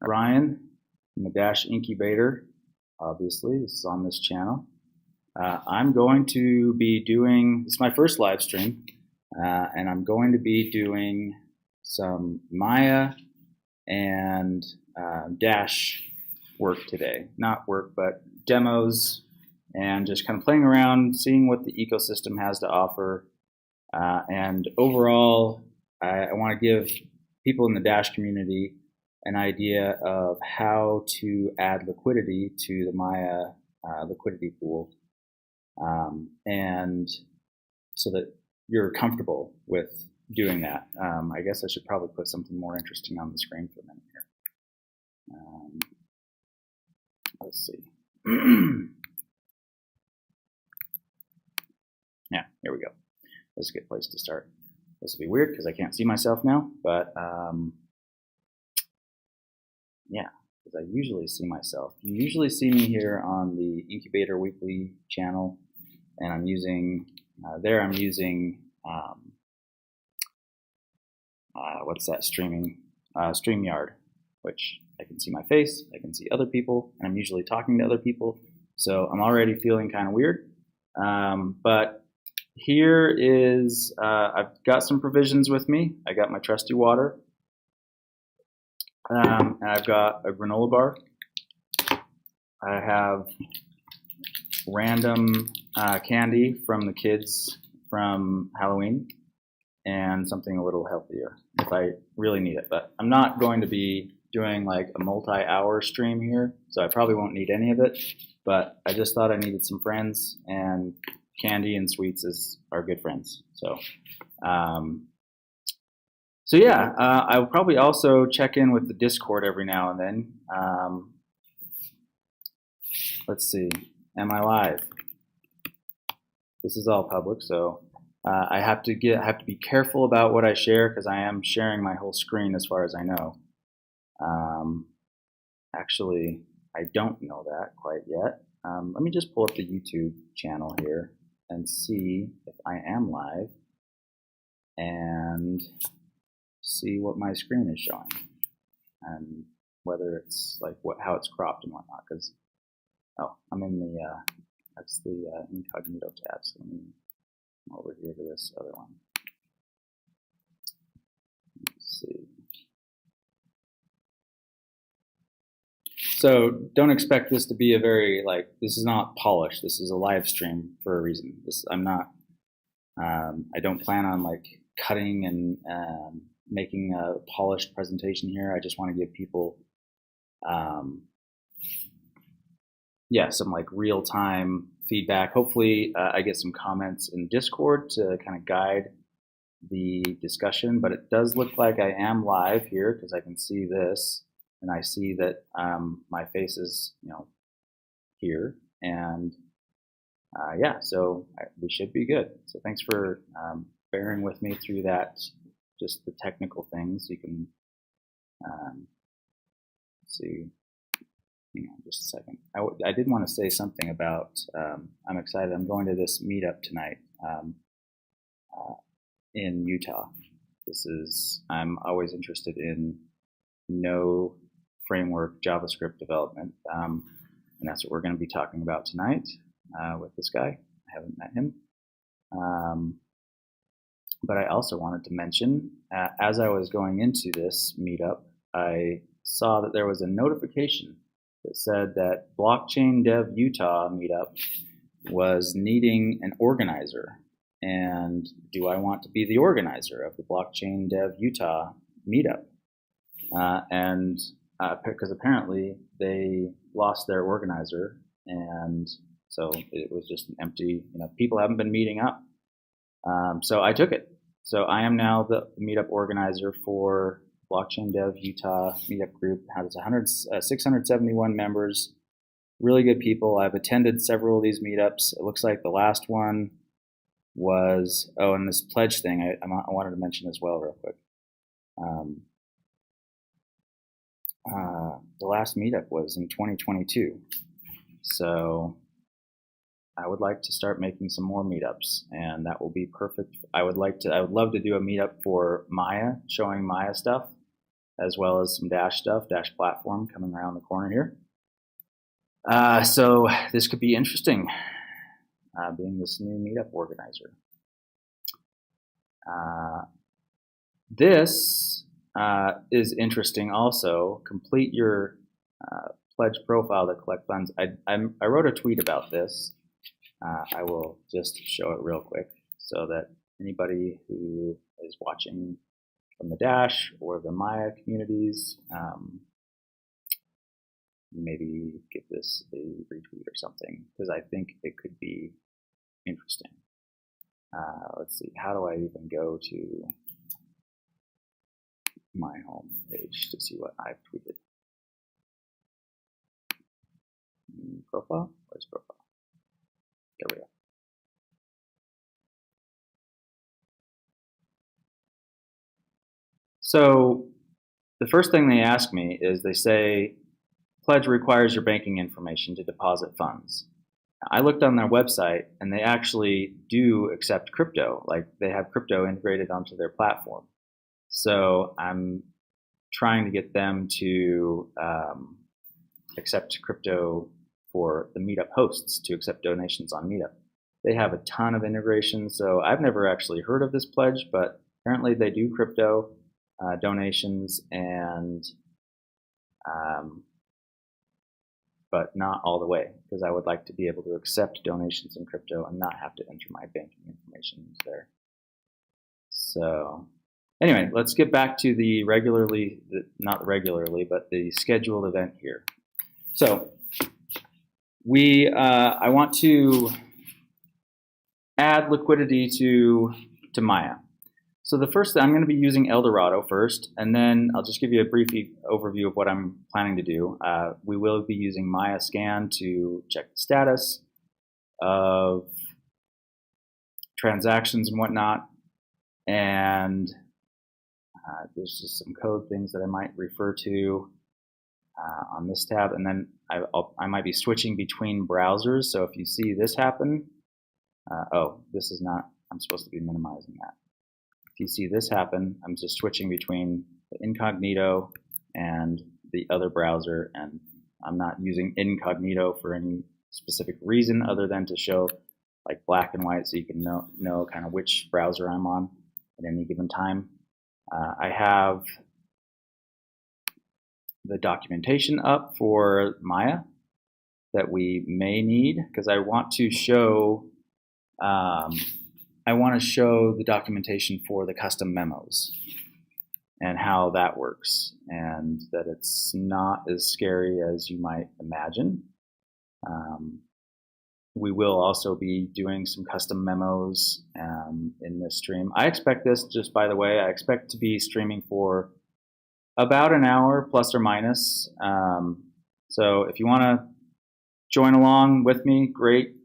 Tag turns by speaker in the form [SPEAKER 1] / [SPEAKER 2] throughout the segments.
[SPEAKER 1] Ryan from the Dash Incubator. Obviously, this is on this channel. I'm going to be doing, this is my first live stream, and I'm going to be doing some Maya and Dash work today. Not work, but demos, and just kind of playing around, seeing what the ecosystem has to offer. And overall, I want to give people in the Dash community an idea of how to add liquidity to the Maya liquidity pool, and so that you're comfortable with doing that. I guess I should probably put something more interesting on the screen for a minute here. Let's see. Yeah, here we go. That's a good place to start. This will be weird because I can't see myself now, but yeah, because I usually see myself. You usually see me here on the Incubator Weekly channel, and I'm using, what's that streaming? Streamyard, which I can see my face, I can see other people, and I'm usually talking to other people, so I'm already feeling kind of weird. But here is, I've got some provisions with me. I got my trusty water. And I've got a granola bar. I have random candy from the kids from Halloween, and something a little healthier if I really need it. But I'm not going to be doing like a multi-hour stream here, so I probably won't need any of it. But I just thought I needed some friends, and candy and sweets are good friends. So. So yeah, I'll probably also check in with the Discord every now and then. Let's see, am I live? This is all public, so I have to be careful about what I share because I am sharing my whole screen as far as I know. Actually, I don't know that quite yet. Let me just pull up the YouTube channel here and see if I am live and see what my screen is showing and whether it's like how it's cropped and whatnot. Because I'm in the that's the incognito tab. So let me come over here to this other one. Let's see. So don't expect this to be a very this is not polished. This is a live stream for a reason. I'm not. I don't plan on cutting and making a polished presentation here. I just want to give people, some real-time feedback. Hopefully, I get some comments in Discord to kind of guide the discussion. But it does look like I am live here because I can see this, and I see that my face is, here, and so we should be good. So thanks for bearing with me through that. Just the technical things. You can see. Hang on just a second. I did want to say something about. I'm excited. I'm going to this meetup tonight in Utah. I'm always interested in no framework JavaScript development, and that's what we're going to be talking about tonight with this guy. I haven't met him. But I also wanted to mention, as I was going into this meetup, I saw that there was a notification that said that Blockchain Dev Utah meetup was needing an organizer. And do I want to be the organizer of the Blockchain Dev Utah meetup? Because apparently they lost their organizer, and so it was just an empty, people haven't been meeting up. So I took it. So I am now the meetup organizer for Blockchain Dev Utah meetup group. It's 671 members, really good people. I've attended several of these meetups. It looks like the last one was, and this pledge thing I wanted to mention as well real quick. The last meetup was in 2022. So I would like to start making some more meetups, and that will be perfect. I would love to do a meetup for Maya, showing Maya stuff. as well as some Dash stuff, Dash platform coming around the corner here. So this could be interesting, being this new Meetup Organizer. This is interesting also. Complete your pledge profile to collect funds. I wrote a tweet about this. I will just show it real quick so that anybody who is watching from the Dash or the Maya communities, maybe give this a retweet or something, because I think it could be interesting. Let's see, how do I even go to my home page to see what I've tweeted? Profile? Where's profile? There we go. So the first thing they ask me is they say, pledge requires your banking information to deposit funds. I looked on their website and they actually do accept crypto. Like, they have crypto integrated onto their platform. So I'm trying to get them to accept crypto for the Meetup hosts, to accept donations on Meetup. They have a ton of integrations, so I've never actually heard of this pledge, but apparently they do crypto donations, and but not all the way, because I would like to be able to accept donations in crypto and not have to enter my banking information there. So anyway, let's get back to the not regularly, but the scheduled event here. So I want to add liquidity to Maya. So the first thing, I'm going to be using Eldorado first, and then I'll just give you a brief overview of what I'm planning to do. We will be using Maya Scan to check the status of transactions and whatnot, and there's just some code things that I might refer to on this tab, and then I might be switching between browsers. So if you see this happen, oh, this is not, I'm supposed to be minimizing that. If you see this happen, I'm just switching between the incognito and the other browser, and I'm not using incognito for any specific reason other than to show like black and white, so you can know kind of which browser I'm on at any given time. I have the documentation up for Maya that we may need, because I want to show the documentation for the custom memos and how that works, and that it's not as scary as you might imagine. We will also be doing some custom memos in this stream. I expect this, just by the way, I expect to be streaming for about an hour, plus or minus. So if you want to join along with me, great.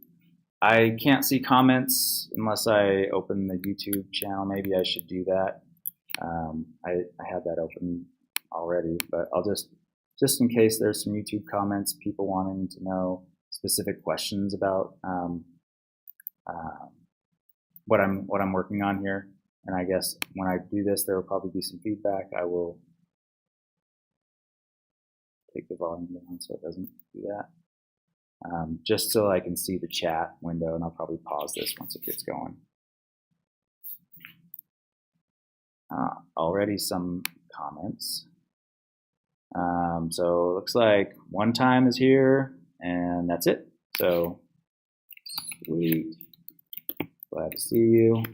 [SPEAKER 1] I can't see comments unless I open the YouTube channel. Maybe I should do that. I had that open already, but I'll just in case there's some YouTube comments, people wanting to know specific questions about what I'm working on here. And I guess when I do this, there will probably be some feedback. I will take the volume down so it doesn't do that. Just so I can see the chat window, and I'll probably pause this once it gets going. Already some comments. So it looks like one time is here, and that's it. So sweet. Glad to see you.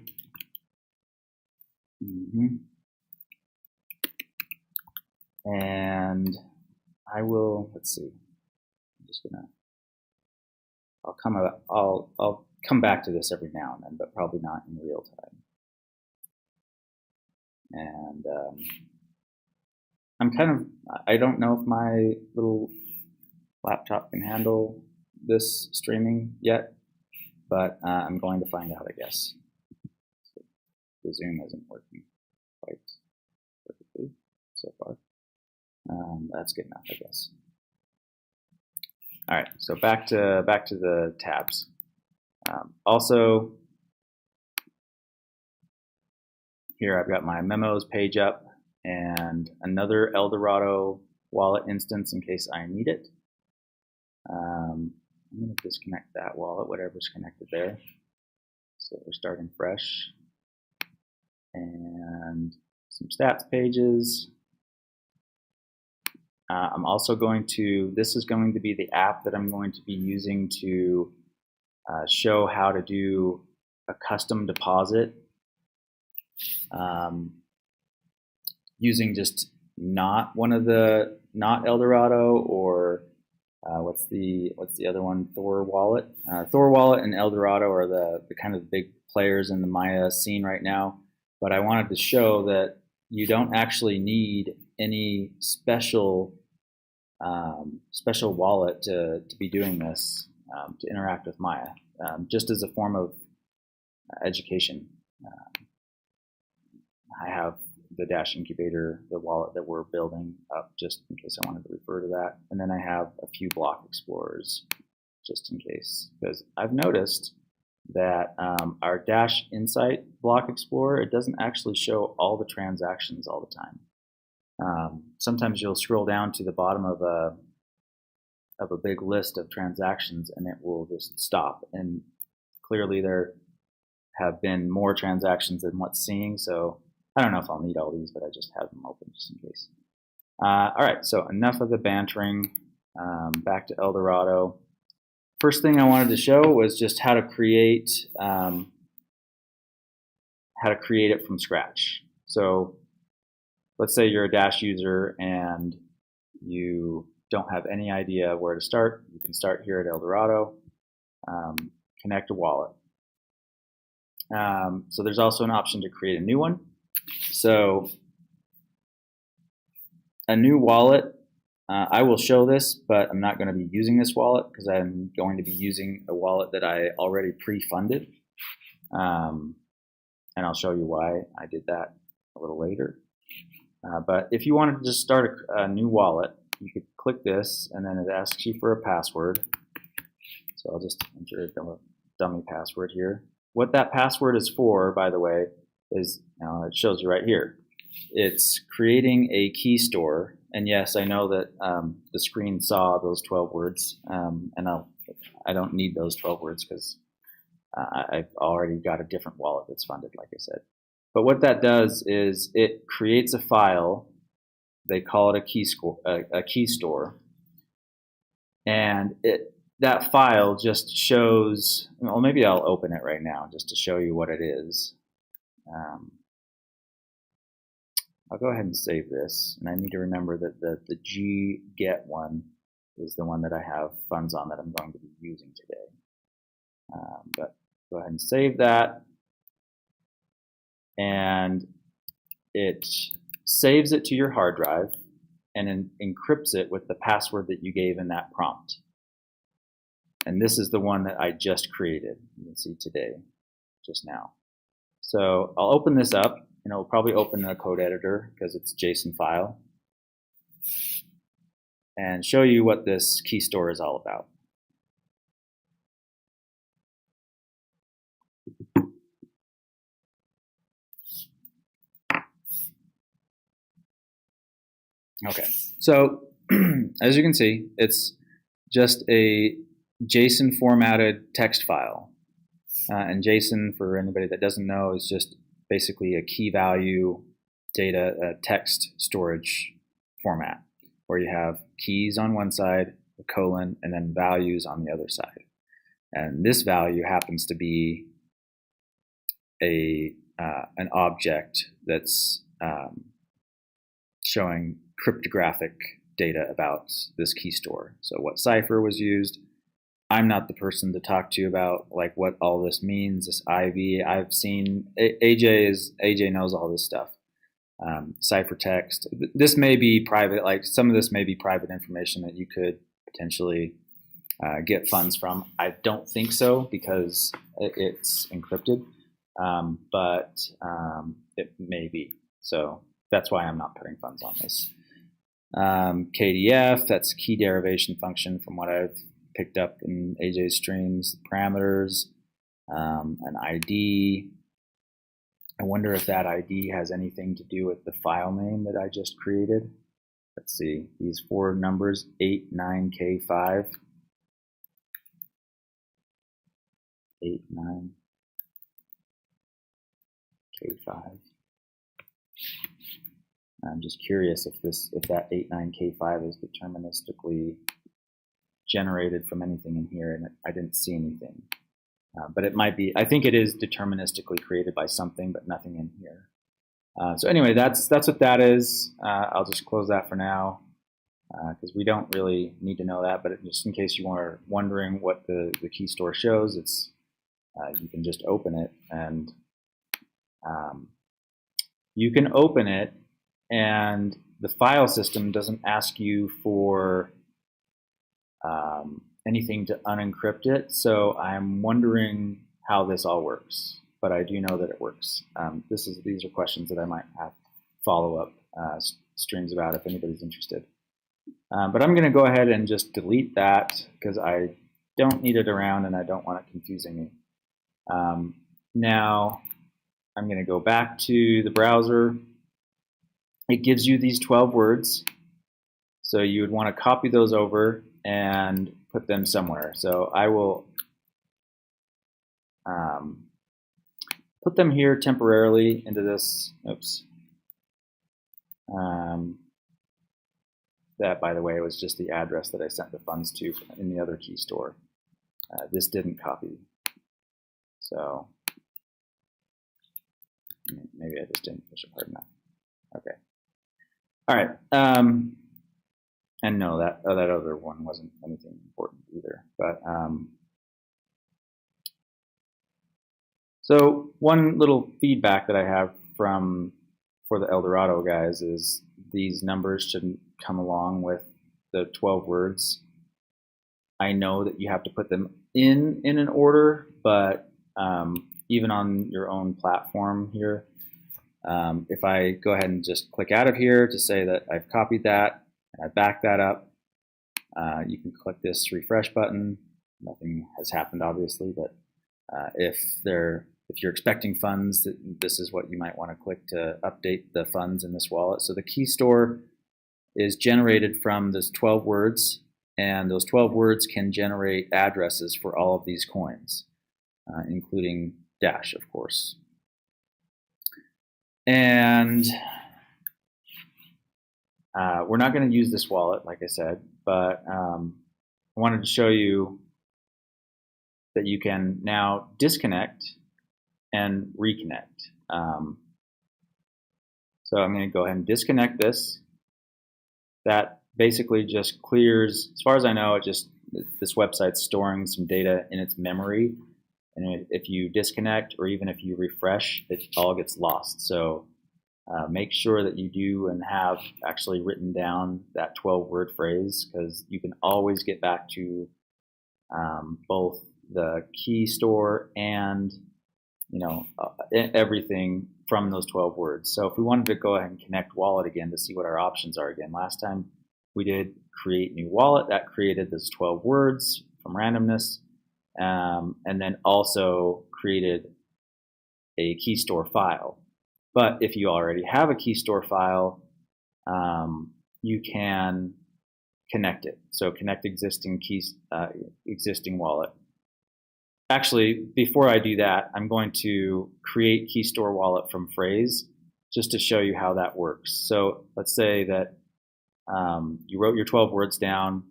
[SPEAKER 1] And I will, let's see. I'm just gonna, I'll come back to this every now and then, but probably not in real time. And I don't know if my little laptop can handle this streaming yet, but I'm going to find out, I guess. So the Zoom isn't working quite perfectly so far. That's good enough, I guess. All right, so back to the tabs. Also, here I've got my memos page up, and another Eldorado wallet instance in case I need it. I'm going to disconnect that wallet, whatever's connected there. So we're starting fresh. And some stats pages. I'm also going to, this is going to be the app that I'm going to be using to show how to do a custom deposit using just not Eldorado or what's the other one, Thor Wallet. Thor Wallet and Eldorado are the kind of big players in the Maya scene right now. But I wanted to show that you don't actually need any special wallet to be doing this, to interact with Maya, just as a form of education. I have the Dash Incubator, the wallet that we're building up, just in case I wanted to refer to that. And then I have a few block explorers, just in case, because I've noticed that our Dash Insight block explorer, it doesn't actually show all the transactions all the time. Sometimes you'll scroll down to the bottom of a big list of transactions and it will just stop. And clearly there have been more transactions than what's seeing, so I don't know if I'll need all these, but I just have them open just in case. All right, so enough of the bantering. Back to Eldorado. First thing I wanted to show was just how to create it from scratch. So let's say you're a Dash user and you don't have any idea where to start. You can start here at Eldorado, connect a wallet. So there's also an option to create a new one. So a new wallet, I will show this, but I'm not going to be using this wallet because I'm going to be using a wallet that I already pre-funded. And I'll show you why I did that a little later. But if you wanted to just start a new wallet, you could click this and then it asks you for a password. So I'll just enter a dummy password here. What that password is for, by the way, is, it shows you right here. It's creating a key store. And yes, I know that the screen saw those 12 words, and I don't need those 12 words because I've already got a different wallet that's funded, like I said. But what that does is it creates a file. They call it a key store, and that file just shows. Well, maybe I'll open it right now just to show you what it is. I'll go ahead and save this, and I need to remember that the get one is the one that I have funds on that I'm going to be using today. But go ahead and save that, and it saves it to your hard drive and encrypts it with the password that you gave in that prompt. And this is the one that I just created. You can see today, just now. So I'll open this up. And it'll probably open in a code editor because it's a JSON file, and show you what this key store is all about. Okay, so as you can see, it's just a JSON formatted text file. And JSON, for anybody that doesn't know, is just basically a key value data text storage format where you have keys on one side, a colon, and then values on the other side. And this value happens to be an object that's showing cryptographic data about this key store. So what cipher was used. I'm not the person to talk to you about like what all this means, this IV. I've seen AJ knows all this stuff. Ciphertext. This may be private, like some of this may be private information that you could potentially get funds from. I don't think so because it's encrypted, but it may be. So that's why I'm not putting funds on this. KDF, that's key derivation function from what I've picked up in AJ's streams, parameters, an ID, I wonder if that ID has anything to do with the file name that I just created. Let's see, these four numbers, 89K5, 89K5. I'm just curious if that 89K5 is deterministically generated from anything in here, and I didn't see anything. But it might be, I think it is deterministically created by something, but nothing in here. So anyway, that's what that is. I'll just close that for now because we don't really need to know that, but just in case you are wondering what the key store shows, it's you can just open it, and you can open it, and the file system doesn't ask you for anything to unencrypt it, so I'm wondering how this all works, but I do know that it works. These are questions that I might have follow-up streams about if anybody's interested. But I'm going to go ahead and just delete that because I don't need it around and I don't want it confusing me. Now I'm going to go back to the browser. It gives you these 12 words, so you would want to copy those over and put them somewhere. So I will put them here temporarily into this. Oops. That, by the way, was just the address that I sent the funds to in the other key store. This didn't copy. So maybe I just didn't push it hard enough. Okay. All right. And no, that other one wasn't anything important either. But so one little feedback that I have for the Eldorado guys is these numbers shouldn't come along with the 12 words. I know that you have to put them in an order, but even on your own platform here, if I go ahead and just click out of here to say that I've copied that, and I back that up, you can click this refresh button. Nothing has happened, obviously, but if you're expecting funds, this is what you might want to click to update the funds in this wallet. So the key store is generated from those 12 words, and those 12 words can generate addresses for all of these coins, including Dash, of course. And we're not going to use this wallet, like I said, but I wanted to show you that you can now disconnect and reconnect. So I'm going to go ahead and disconnect this. That basically just clears, as far as I know, this website's storing some data in its memory, and if you disconnect or even if you refresh, it all gets lost. So make sure that you do and have actually written down that 12-word phrase, because you can always get back to both the key store and everything from those 12 words. So if we wanted to go ahead and connect wallet again to see what our options are again, last time we did create new wallet. That created those 12 words from randomness, and then also created a key store file. But if you already have a key store file, you can connect it. So connect existing existing wallet. Actually, before I do that, I'm going to create key store wallet from phrase just to show you how that works. So let's say that you wrote your 12 words down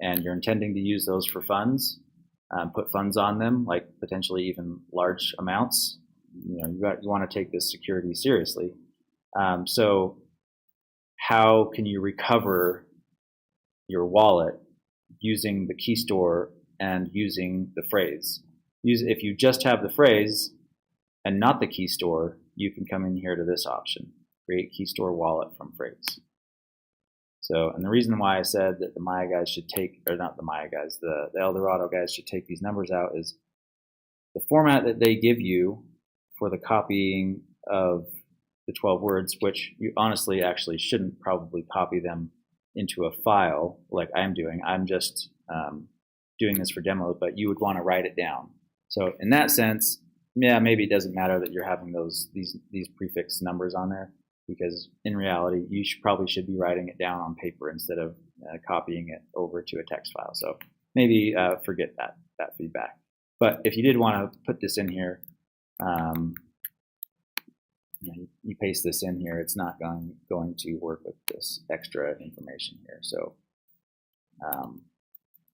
[SPEAKER 1] and you're intending to use those for funds, put funds on them, like potentially even large amounts. You want to take this security seriously. So how can you recover your wallet using the key store and using the phrase? If you just have the phrase and not the key store, you can come in here to this option, create key store wallet from phrase. So, and the reason why I said that the Maya guys should take, or not the Maya guys, the Eldorado guys should take these numbers out is the format that they give you for the copying of the 12 words, which you honestly actually shouldn't probably copy them into a file like I'm doing. I'm just doing this for demo, but you would want to write it down. So in that sense, yeah, maybe it doesn't matter that you're having these prefix numbers on there, because in reality, you probably should be writing it down on paper instead of copying it over to a text file. So maybe forget that feedback. But if you did want to put this in here, you paste this in here, it's not going to work with this extra information here. So,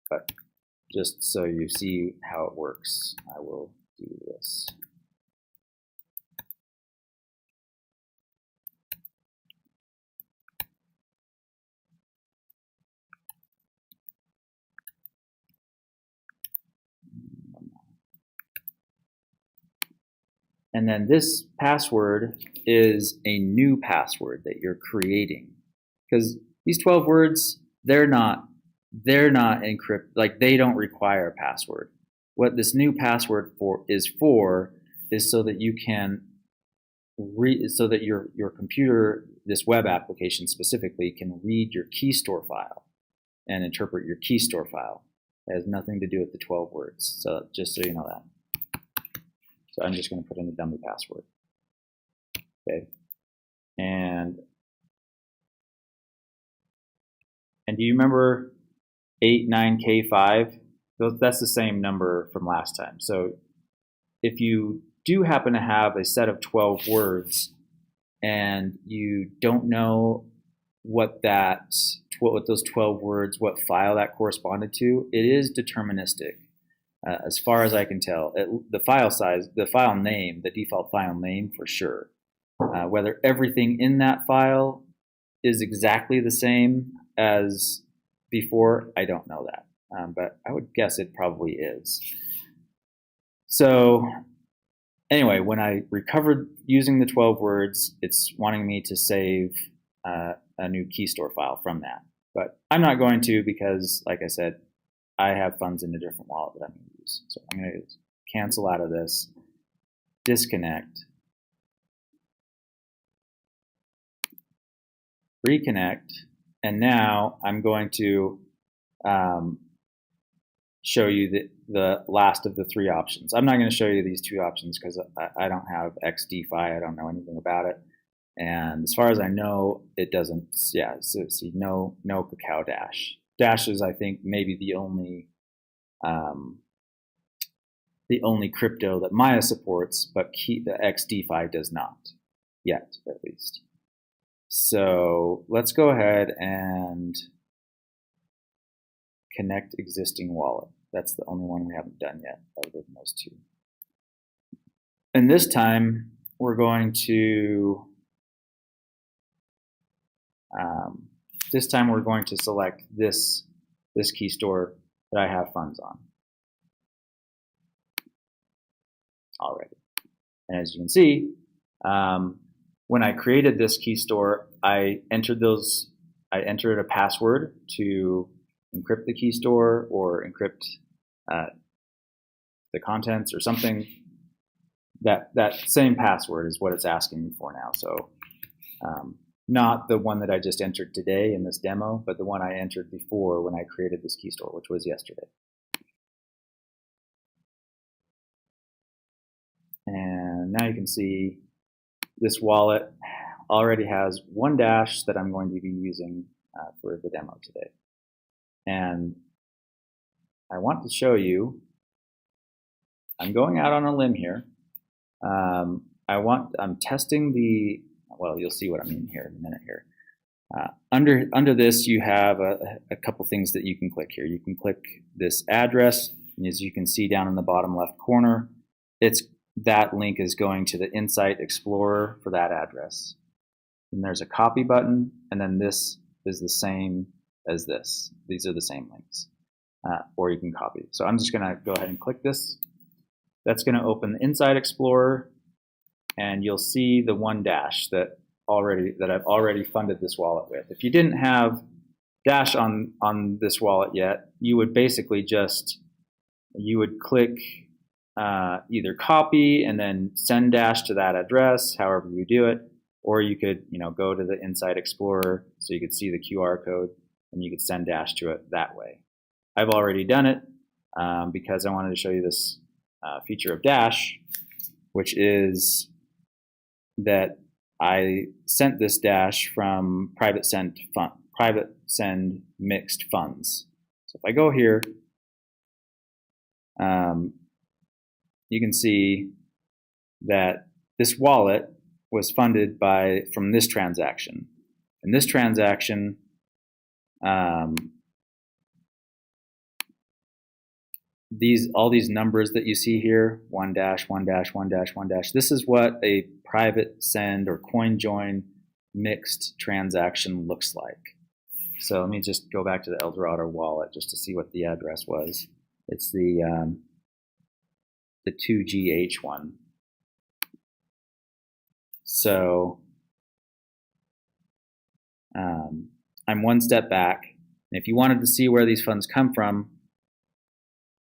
[SPEAKER 1] but just so you see how it works, I will do this. And then this password is a new password that you're creating, because these 12 words, they're not encrypted, like they don't require a password. What this new password is so that you can so that your computer, this web application specifically, can read your key store file and interpret your key store file. It has nothing to do with the 12 words. So just so you know that. So I'm just going to put in a dummy password. Okay. And do you remember 89K5? That's the same number from last time. So if you do happen to have a set of 12 words and you don't know what those 12 words, what file that corresponded to, it is deterministic. As far as I can tell, the file size, the file name, the default file name for sure. Whether everything in that file is exactly the same as before, I don't know that. But I would guess it probably is. So anyway, when I recovered using the 12 words, it's wanting me to save a new key store file from that. But I'm not going to, because, like I said, I have funds in a different wallet that I'm going to use. So I'm going to cancel out of this, disconnect, reconnect, and now I'm going to show you the last of the three options. I'm not going to show you these two options because I don't have XDeFi. I don't know anything about it. And as far as I know, it doesn't, yeah, so see, no Cacao Dash. Dash is, I think, maybe the only crypto that Maya supports, but the XDeFi does not, yet at least. So let's go ahead and connect existing wallet. That's the only one we haven't done yet, other than those two. And this time we're going to select this key store that I have funds on already. And as you can see, when I created this key store, I entered a password to encrypt the key store or encrypt the contents or something. That same password is what it's asking me for now. So not the one that I just entered today in this demo, but the one I entered before when I created this key store, which was yesterday. And now you can see this wallet already has one Dash that I'm going to be using for the demo today. And I want to show you, I'm going out on a limb here. I'm testing well, you'll see what I mean here in a minute here. Under this, you have a couple things that you can click here. You can click this address, and as you can see down in the bottom left corner, that link is going to the Insight Explorer for that address. And there's a copy button, and then this is the same as this. These are the same links, or you can copy. So I'm just going to go ahead and click this. That's going to open the Insight Explorer, and you'll see the one Dash that I've already funded this wallet with. If you didn't have Dash on this wallet yet, you would basically you would click either copy and then send Dash to that address, however you do it, or you could go to the Insight Explorer so you could see the QR code and you could send Dash to it that way. I've already done it because I wanted to show you this feature of Dash. which is that I sent this dash from private send mixed funds. So if I go here, you can see that this wallet was funded from this transaction. And this transaction, all these numbers that you see here, 1 dash, 1 dash, 1 dash, 1 dash, this is what a private send or coin join mixed transaction looks like. So let me just go back to the Eldorado wallet just to see what the address was. It's the 2GH one. So I'm one step back. And if you wanted to see where these funds come from,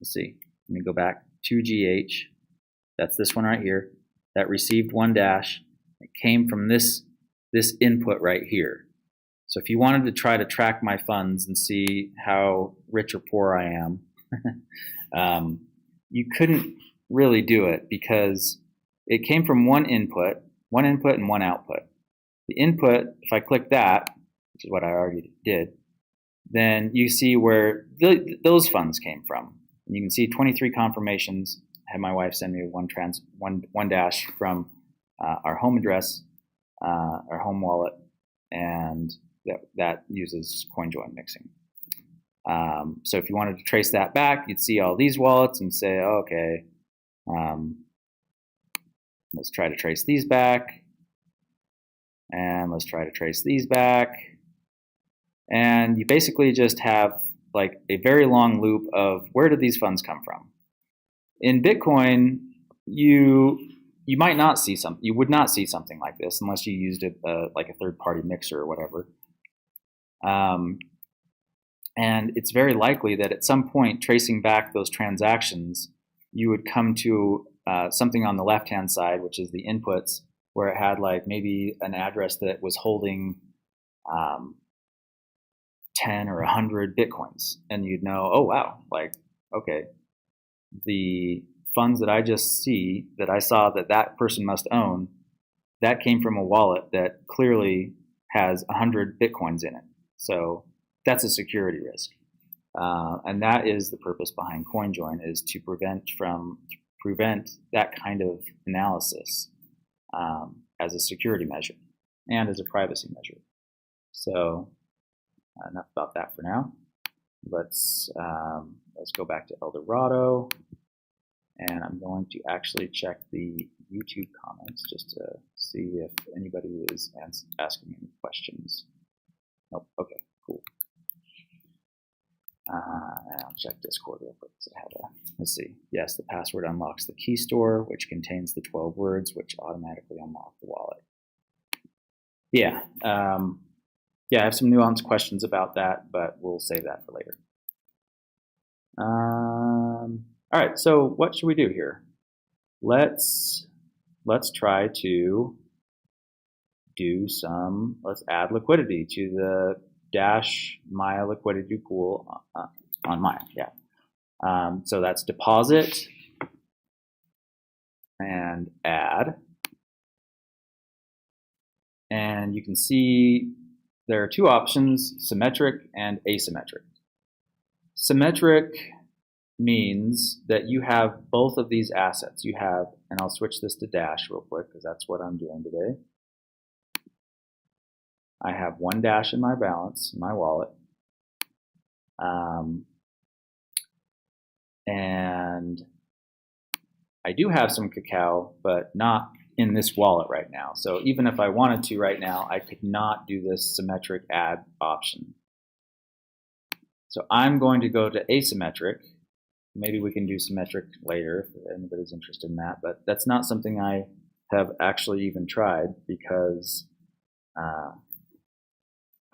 [SPEAKER 1] let's see. Let me go back. 2GH. That's this one right here. That received 1 dash. It came from this input right here. So if you wanted to try to track my funds and see how rich or poor I am, you couldn't really do it because it came from one input and one output. The input, if I click that, which is what I already did, then you see where those funds came from. And you can see 23 confirmations. I had my wife send me one dash from our home address, our home wallet, and that uses CoinJoin mixing. So if you wanted to trace that back, you'd see all these wallets and say, oh, okay, let's try to trace these back, and let's try to trace these back. And you basically just have like a very long loop of where did these funds come from. In Bitcoin, you might not see you would not see something like this unless you used like a third-party mixer or whatever. And it's very likely that at some point, tracing back those transactions, you would come to something on the left-hand side, which is the inputs, where it had like maybe an address that was holding 10 or 100 Bitcoins. And you'd know, oh, wow, like, okay, the funds that I saw that person must own, that came from a wallet that clearly has 100 Bitcoins in it. So that's a security risk. And that is the purpose behind CoinJoin, is to prevent that kind of analysis as a security measure and as a privacy measure. So enough about that for now. Let's go back to Eldorado, and I'm going to actually check the YouTube comments just to see if anybody is asking any questions. Nope. Okay, cool. And I'll check Discord real quick. Let's see. Yes, the password unlocks the key store, which contains the 12 words, which automatically unlock the wallet. Yeah. Yeah, I have some nuanced questions about that, but we'll save that for later. All right, so what should we do here? Let's try to do let's add liquidity to the dash Maya liquidity pool on Maya, yeah. So that's deposit and add. And you can see there are two options, symmetric and asymmetric. Symmetric means that you have both of these assets. You have, and I'll switch this to dash real quick because that's what I'm doing today. I have 1 dash in my balance, in my wallet. And I do have some cacao, but not in this wallet right now. So even if I wanted to right now, I could not do this symmetric add option. So I'm going to go to asymmetric. Maybe we can do symmetric later if anybody's interested in that, but that's not something I have actually even tried because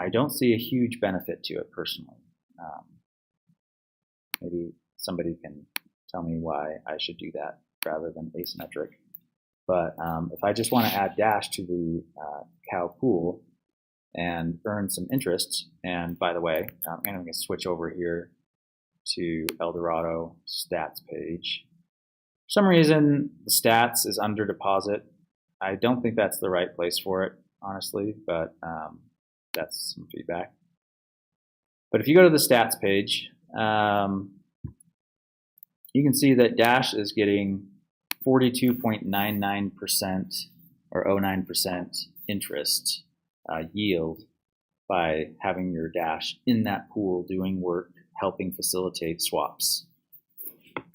[SPEAKER 1] I don't see a huge benefit to it personally. Maybe somebody can tell me why I should do that rather than asymmetric. But if I just want to add dash to the cow pool and earn some interest, and by the way, I'm going to switch over here to Eldorado stats page. For some reason, the stats is under deposit. I don't think that's the right place for it, honestly, but that's some feedback. But if you go to the stats page, you can see that Dash is getting 42.99% or 09% interest yield by having your Dash in that pool doing work, helping facilitate swaps.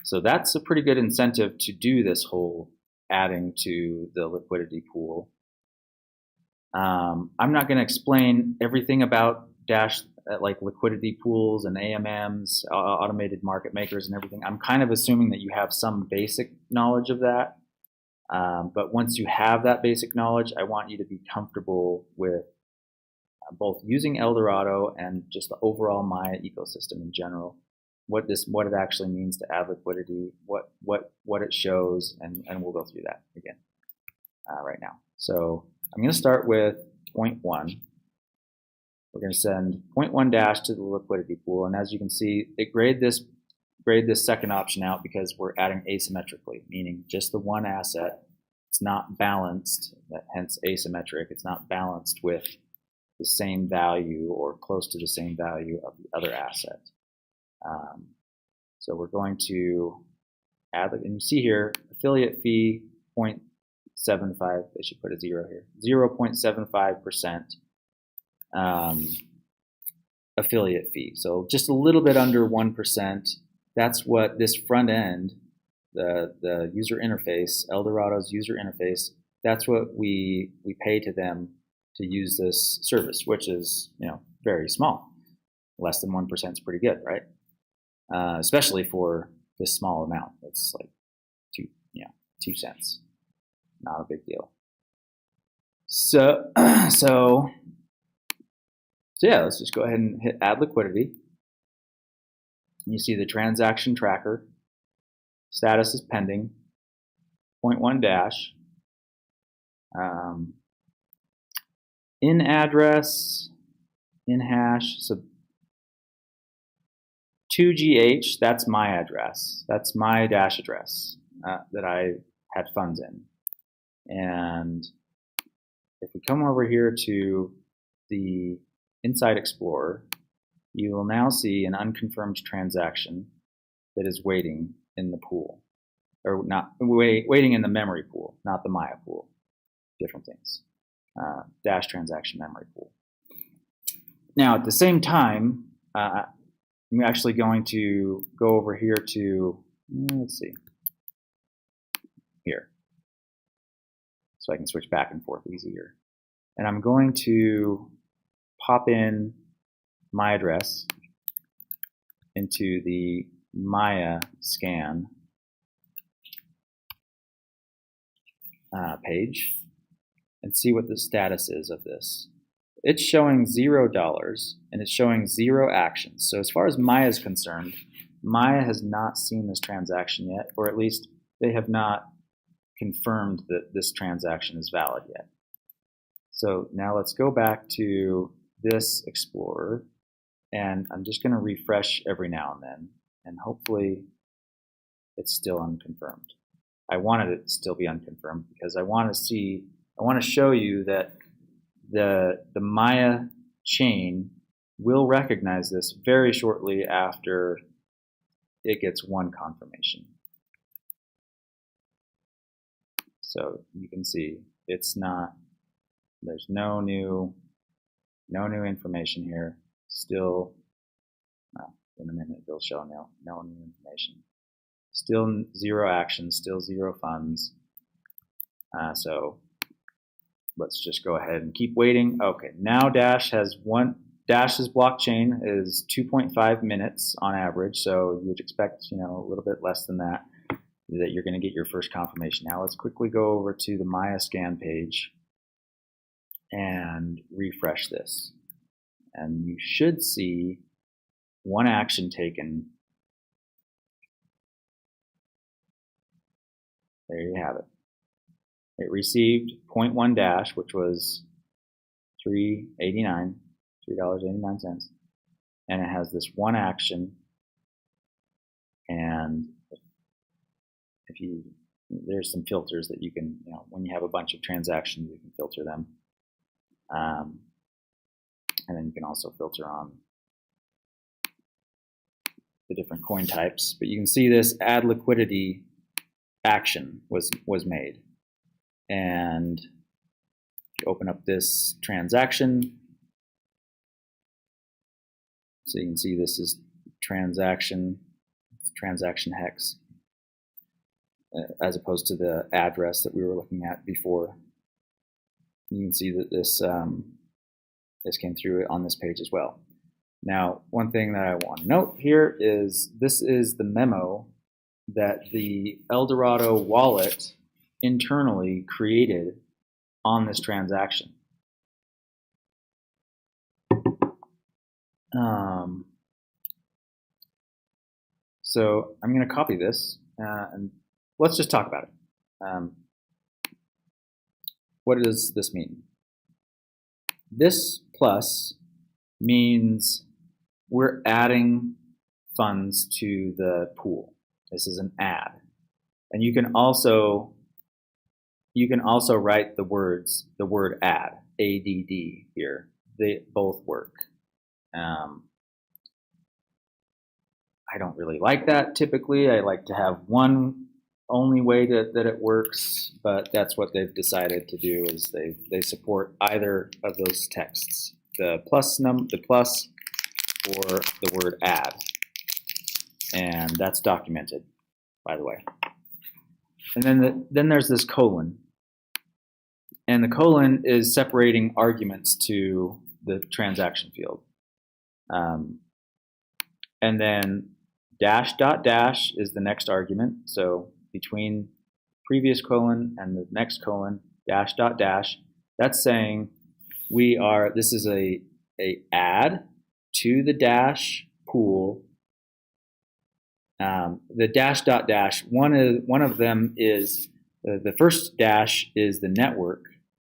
[SPEAKER 1] So that's a pretty good incentive to do this whole adding to the liquidity pool. I'm not going to explain everything about Dash, like liquidity pools and AMMs, automated market makers and everything. I'm kind of assuming that you have some basic knowledge of that. But once you have that basic knowledge, I want you to be comfortable with both using Eldorado and just the overall Maya ecosystem in general. What it actually means to add liquidity, what it shows, and we'll go through that again right now. So I'm going to start with 0.1. We're going to send 0.1 Dash to the liquidity pool, and as you can see, it grade this second option out because we're adding asymmetrically, meaning just the one asset. It's not balanced, hence asymmetric. It's not balanced with the same value or close to the same value of the other asset. So we're going to add, and you see here, affiliate fee 0.75, they should put a 0 here, 0.75% affiliate fee. So just a little bit under 1%. That's what this front end, the user interface, Eldorado's user interface, that's what we pay to them to use this service, which is very small. Less than 1% is pretty good, right? Especially for this small amount. It's like 2 cents. Not a big deal. So yeah, let's just go ahead and hit add liquidity. You see the transaction tracker. Status is pending. 0.1 Dash. In address, in hash. So 2GH, that's my address. That's my Dash address that I had funds in. And if we come over here to the Inside Explorer, you will now see an unconfirmed transaction that is waiting in the pool. Or not waiting in the memory pool, not the Maya pool. Different things. Dash transaction memory pool. Now, at the same time, I'm actually going to go over here to, let's see, here. So I can switch back and forth easier. And I'm going to pop in my address into the Maya scan page and see what the status is of this. It's showing $0 and it's showing 0 actions. So as far as Maya is concerned, Maya has not seen this transaction yet, or at least they have not confirmed that this transaction is valid yet. So now let's go back to this Explorer, and I'm just going to refresh every now and then, and hopefully it's still unconfirmed. I wanted it to still be unconfirmed because I want to show you that the Maya chain will recognize this very shortly after it gets one confirmation. So you can see it's not, there's no new information here. Still, in a minute they'll show no new information. Still 0 actions, still 0 funds. So let's just go ahead and keep waiting. Okay, now Dash's blockchain is 2.5 minutes on average, so you would expect a little bit less than that you're going to get your first confirmation. Now let's quickly go over to the Maya scan page and refresh this. And you should see one action taken. There you have it. It received 0.1 Dash, which was $3.89, and it has this one action, and there's some filters that you can, when you have a bunch of transactions, you can filter them. And then you can also filter on the different coin types. But you can see this add liquidity action was made. And if you open up this transaction, so you can see this is transaction hex, as opposed to the address that we were looking at before. You can see that this came through on this page as well. Now, one thing that I want to note here is this is the memo that the Eldorado wallet internally created on this transaction. So I'm going to copy this and let's just talk about it. What does this mean? This plus means we're adding funds to the pool. This is an add. And you can also write the word add, ADD here. They both work. I don't really like that typically. I like to have one only way that it works, but that's what they've decided to do, is they support either of those texts, the plus or the word add. And that's documented, by the way. And then there's this colon. And the colon is separating arguments to the transaction field. And then dash dot dash is the next argument. So between previous colon and the next colon, dash dot dash, that's saying this is a add to the dash pool. The dash dot dash, one of them is, the first dash is the network.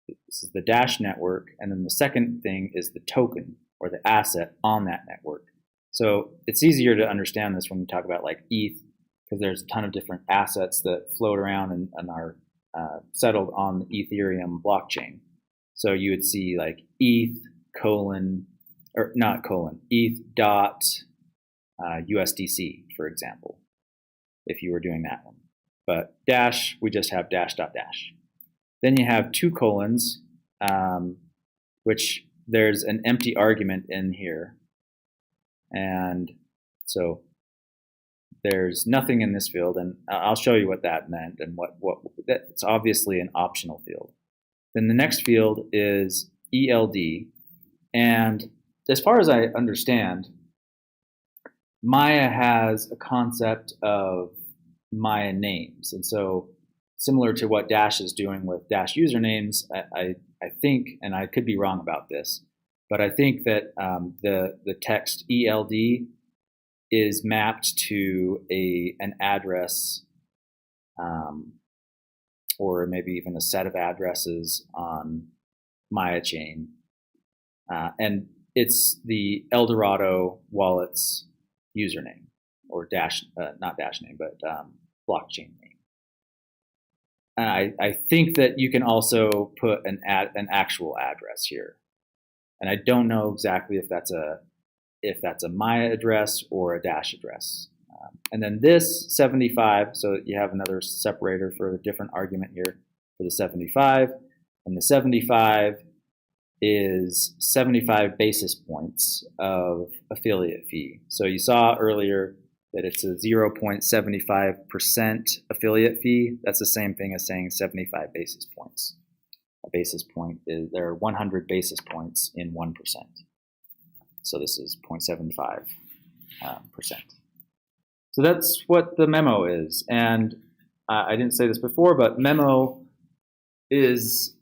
[SPEAKER 1] This is the dash network, and then the second thing is the token or the asset on that network. So it's easier to understand this when we talk about like ETH, because there's a ton of different assets that float around and are settled on the Ethereum blockchain. So you would see like ETH dot USDC, for example, if you were doing that one. But dash, we just have dash dot dash. Then you have two colons, which there's an empty argument in here. And so there's nothing in this field, and I'll show you what that meant and what it's obviously an optional field. Then the next field is ELD, and as far as I understand, Maya has a concept of Maya names, and so similar to what Dash is doing with Dash usernames, I think, and I could be wrong about this, but I think that the text ELD is mapped to an address, or maybe even a set of addresses on Maya chain, and it's the Eldorado wallet's username, or Dash, not Dash name, but blockchain name. And I think that you can also put an actual address here, and I don't know exactly if that's a Maya address or a Dash address. And then this 75, so you have another separator for a different argument here for the 75, and the 75 is 75 basis points of affiliate fee. So you saw earlier that it's a 0.75% affiliate fee. That's the same thing as saying 75 basis points. A basis point is, there are 100 basis points in 1%. So this is 0.75%. So that's what the memo is. And I didn't say this before, but memo is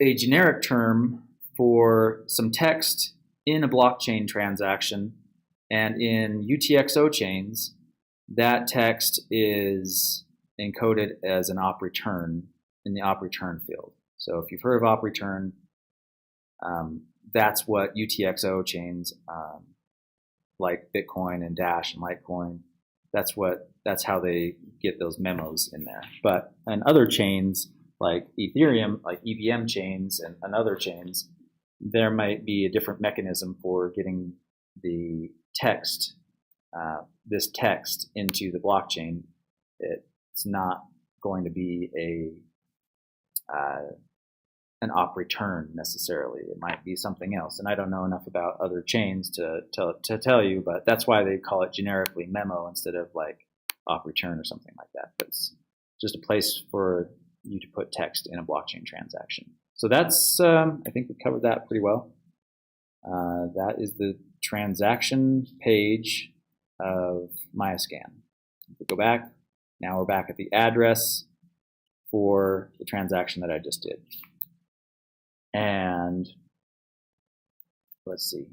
[SPEAKER 1] a generic term for some text in a blockchain transaction. And in UTXO chains, that text is encoded as an op return in the op return field. So if you've heard of op return, that's what UTXO chains like Bitcoin and Dash and Litecoin that's how they get those memos in there. But in other chains like Ethereum, like EVM chains and other chains, there might be a different mechanism for getting the text, this text into the blockchain. It's not going to be an op return necessarily. It might be something else, and I don't know enough about other chains to tell you, but that's why they call it generically memo instead of like op return or something like that. But it's just a place for you to put text in a blockchain transaction. So that's, I think we covered that pretty well. That is the transaction page of MayaScan. If we go back, now we're back at the address for the transaction that I just did. And let's see,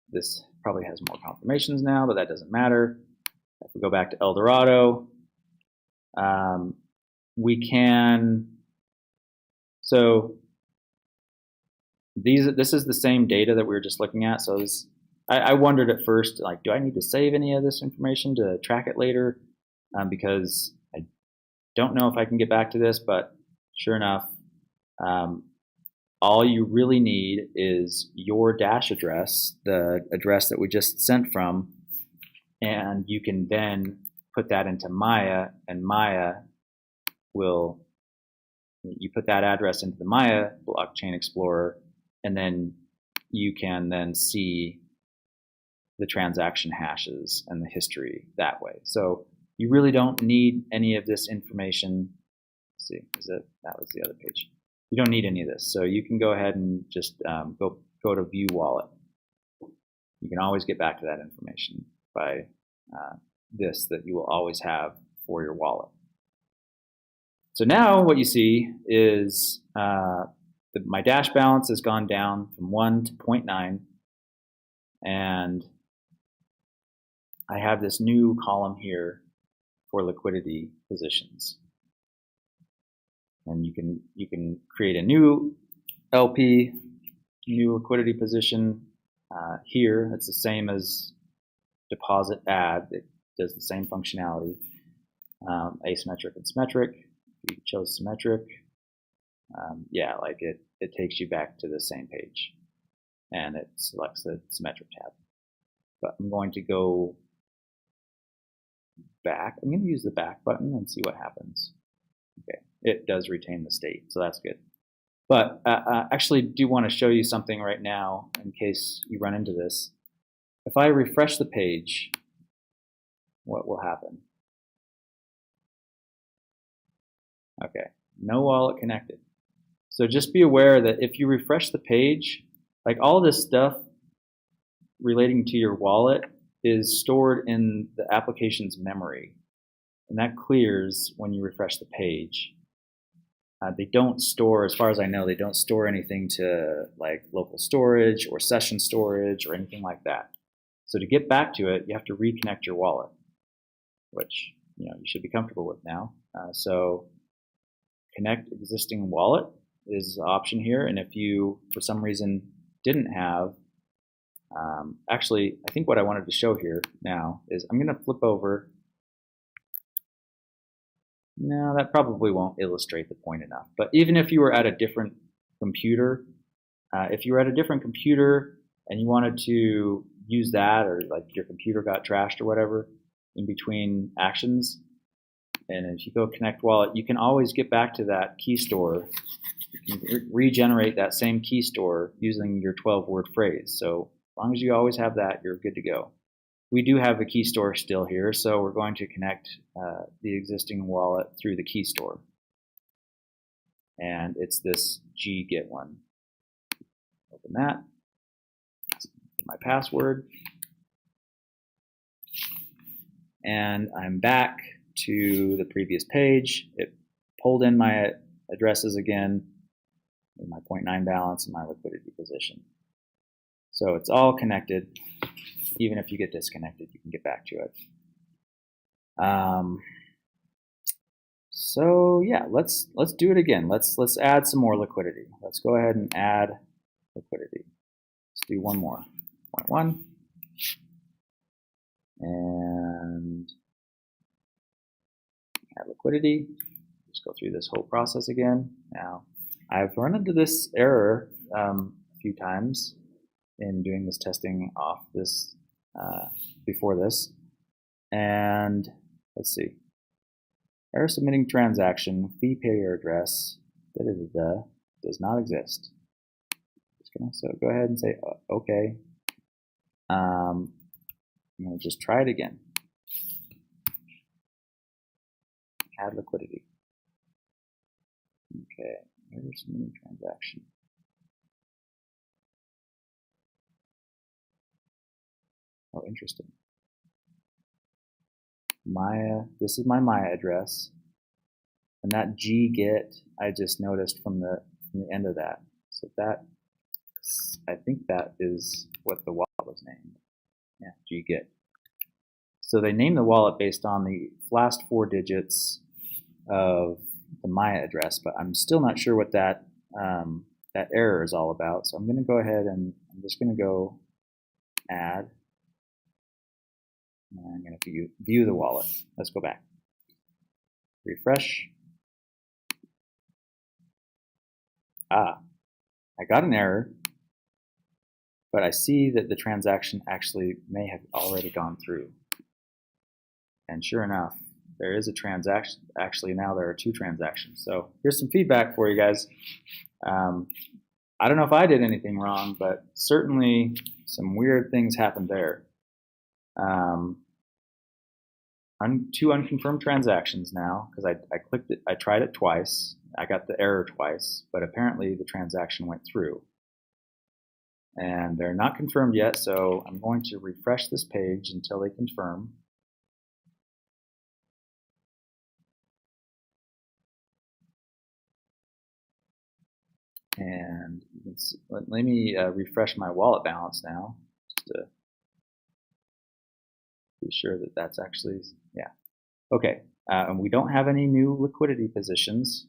[SPEAKER 1] this probably has more confirmations now, but that doesn't matter. If we go back to Eldorado, we can, so this is the same data that we were just looking at. So I wondered at first, like, do I need to save any of this information to track it later? Because I don't know if I can get back to this, but sure enough, all you really need is your dash address, the address that we just sent from, and you can then put that into Maya, and Maya will, you put that address into the Maya blockchain explorer, and then you can then see the transaction hashes and the history that way. So you really don't need any of this information. Let's see, that was the other page. You don't need any of this. So you can go ahead and just go to view wallet. You can always get back to that information by this that you will always have for your wallet. So now what you see is my dash balance has gone down from 1 to 0.9, and I have this new column here for liquidity positions. And you can create a new LP, new liquidity position here. It's the same as deposit add. It does the same functionality. Asymmetric and symmetric. You chose symmetric. Yeah, like it takes you back to the same page, and it selects the symmetric tab. But I'm going to go back. I'm going to use the back button and see what happens. Okay, it does retain the state, so that's good. But I actually do want to show you something right now in case you run into this. If I refresh the page, what will happen? Okay, no wallet connected. So just be aware that if you refresh the page, like all this stuff relating to your wallet is stored in the application's memory. And that clears when you refresh the page. They don't store, as far as I know, they don't store anything to like local storage or session storage or anything like that. So to get back to it, you have to reconnect your wallet, which you should be comfortable with now. So connect existing wallet is the option here. And if you, for some reason, didn't have, actually, I think what I wanted to show here now is I'm going to flip over. No, that probably won't illustrate the point enough. But even if you were at a different computer, if you were at a different computer and you wanted to use that, or like your computer got trashed or whatever in between actions, and if you go connect wallet, you can always get back to that key store. You can regenerate that same key store using your 12-word phrase. So as long as you always have that, you're good to go. We do have a key store still here, so we're going to connect the existing wallet through the key store. And it's this get one. Open that. My password. And I'm back to the previous page. It pulled in my addresses again, with my 0.9 balance and my liquidity position. So it's all connected. Even if you get disconnected, you can get back to it. So yeah, let's do it again. Let's add some more liquidity. Let's go ahead and add liquidity. Let's do one more. 0.1. And liquidity. Just go through this whole process again. Now, I've run into this error a few times in doing this testing off this before this. And let's see. Error submitting transaction, fee payer address, does not exist. So go ahead and say okay. I'm going to just try it again. Add liquidity. Okay, error submitting transaction. Oh, interesting. Maya, this is my Maya address, and that get I just noticed from the end of that. So that, I think that is what the wallet was named. Yeah, get. So they named the wallet based on the last 4 digits of the Maya address, but I'm still not sure what that that error is all about. So I'm going to go ahead and I'm just going to go add. And I'm going to view the wallet. Let's go back. Refresh. I got an error, but I see that the transaction actually may have already gone through. And sure enough, there is a transaction. Actually, now there are 2 transactions. So here's some feedback for you guys. I don't know if I did anything wrong, but certainly some weird things happened there. 2 unconfirmed transactions now, because I clicked it, I tried it twice, I got the error twice, but apparently the transaction went through. And they're not confirmed yet, so I'm going to refresh this page until they confirm. And you can see, let me refresh my wallet balance now, just to be sure that that's actually, yeah. Okay, and we don't have any new liquidity positions.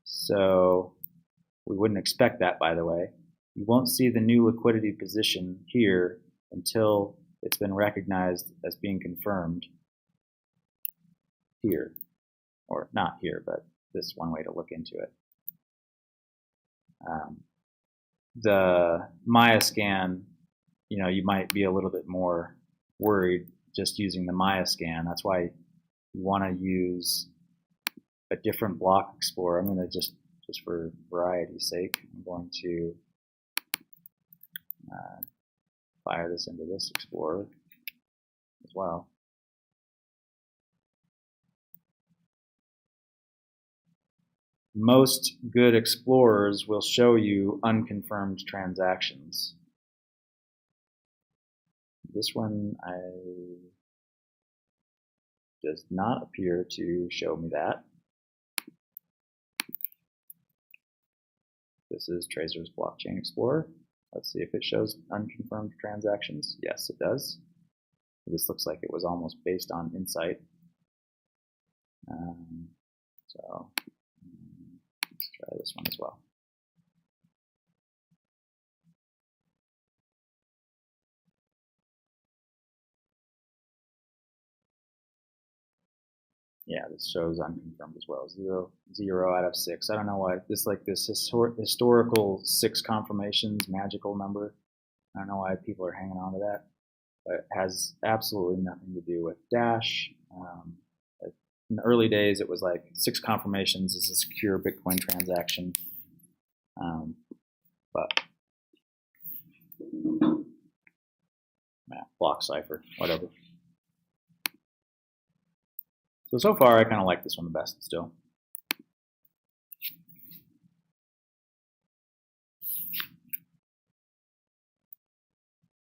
[SPEAKER 1] So we wouldn't expect that, by the way. You won't see the new liquidity position here until it's been recognized as being confirmed here. Or not here, but this is one way to look into it. The Maya scan, you know, you might be a little bit more worried just using the Maya scan. That's why you want to use a different block explorer. I'm going to just for variety's sake, I'm going to fire this into this explorer as well. Most good explorers will show you unconfirmed transactions. This one does not appear to show me that. This is Tracer's Blockchain Explorer. Let's see if it shows unconfirmed transactions. Yes, it does. This looks like it was almost based on insight. So let's try this one as well. Yeah, this shows unconfirmed as well. 0 out of 6. I don't know why this historical 6 confirmations magical number. I don't know why people are hanging on to that. But it has absolutely nothing to do with Dash. In the early days, it was like 6 confirmations is a secure Bitcoin transaction. But block cipher, whatever. So far, I kind of like this one the best still.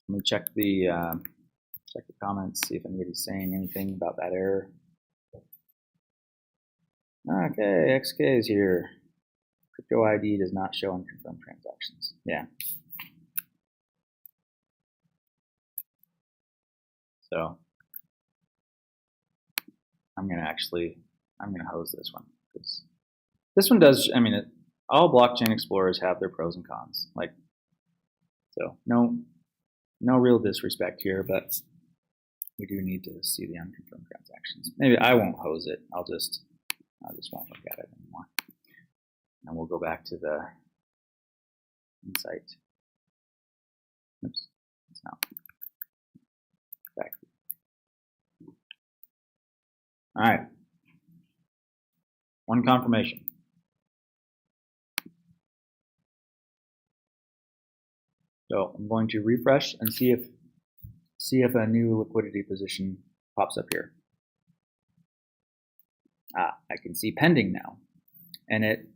[SPEAKER 1] Let me check the comments, see if anybody's saying anything about that error. Okay, XK is here. Crypto ID does not show unconfirmed transactions. Yeah. So I'm gonna hose this one, because this one does. I mean, all blockchain explorers have their pros and cons. Like, so no real disrespect here, but we do need to see the unconfirmed transactions. Maybe I won't hose it. I just won't look at it anymore. And we'll go back to the insight. Oops, it's not. Back. All right. One confirmation. So I'm going to refresh and see if a new liquidity position pops up here. I can see pending now, and it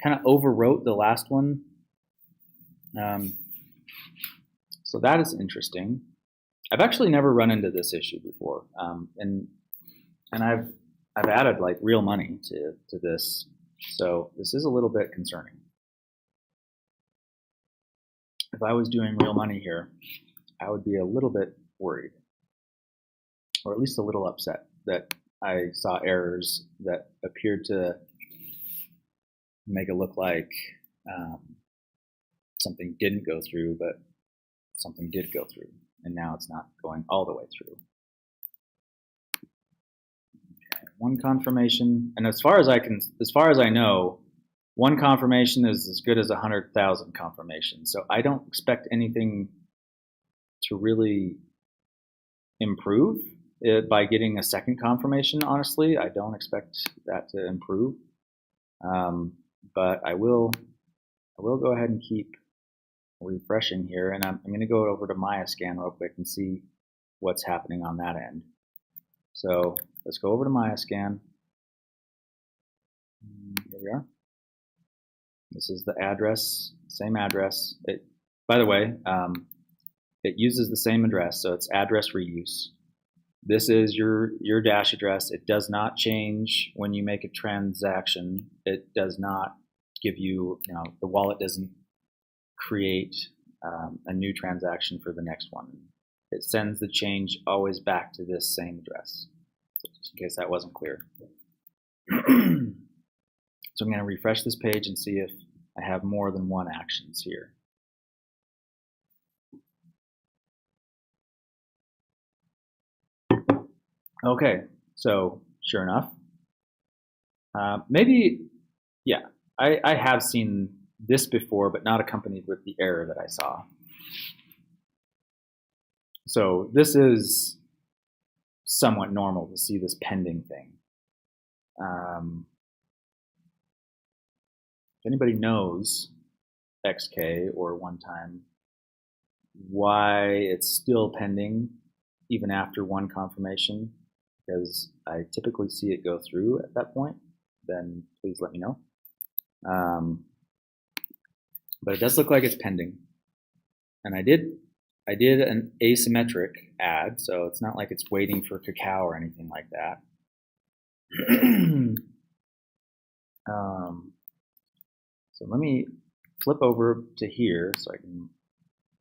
[SPEAKER 1] kind of overwrote the last one. So that is interesting. I've actually never run into this issue before, and I've added like real money to this, so this is a little bit concerning. If I was doing real money here, I would be a little bit worried, or at least a little upset that I saw errors that appeared to make it look like something didn't go through, but something did go through, and now it's not going all the way through. Okay, one confirmation, and as far as I know, one confirmation is as good as 100,000 confirmations. So I don't expect anything to really improve by getting a second confirmation. Honestly, I don't expect that to improve, but I will go ahead and keep refreshing here, and I'm going to go over to MyaScan real quick and see what's happening on that end. So let's go over to MyaScan. Here we are. This is the address, same address. By the way, it uses the same address, so it's address reuse. This is your dash address. It does not change when you make a transaction. It does not give you, the wallet doesn't create a new transaction for the next one. It sends the change always back to this same address, so just in case that wasn't clear. So I'm going to refresh this page and see if I have more than one actions here. Okay, so sure enough, maybe, yeah, I have seen this before, but not accompanied with the error that I saw. So this is somewhat normal to see this pending thing. If anybody knows XK or one time why it's still pending even after one confirmation, because I typically see it go through at that point, then please let me know. But it does look like it's pending, and I did an asymmetric add, so it's not like it's waiting for cacao or anything like that. So let me flip over to here so I can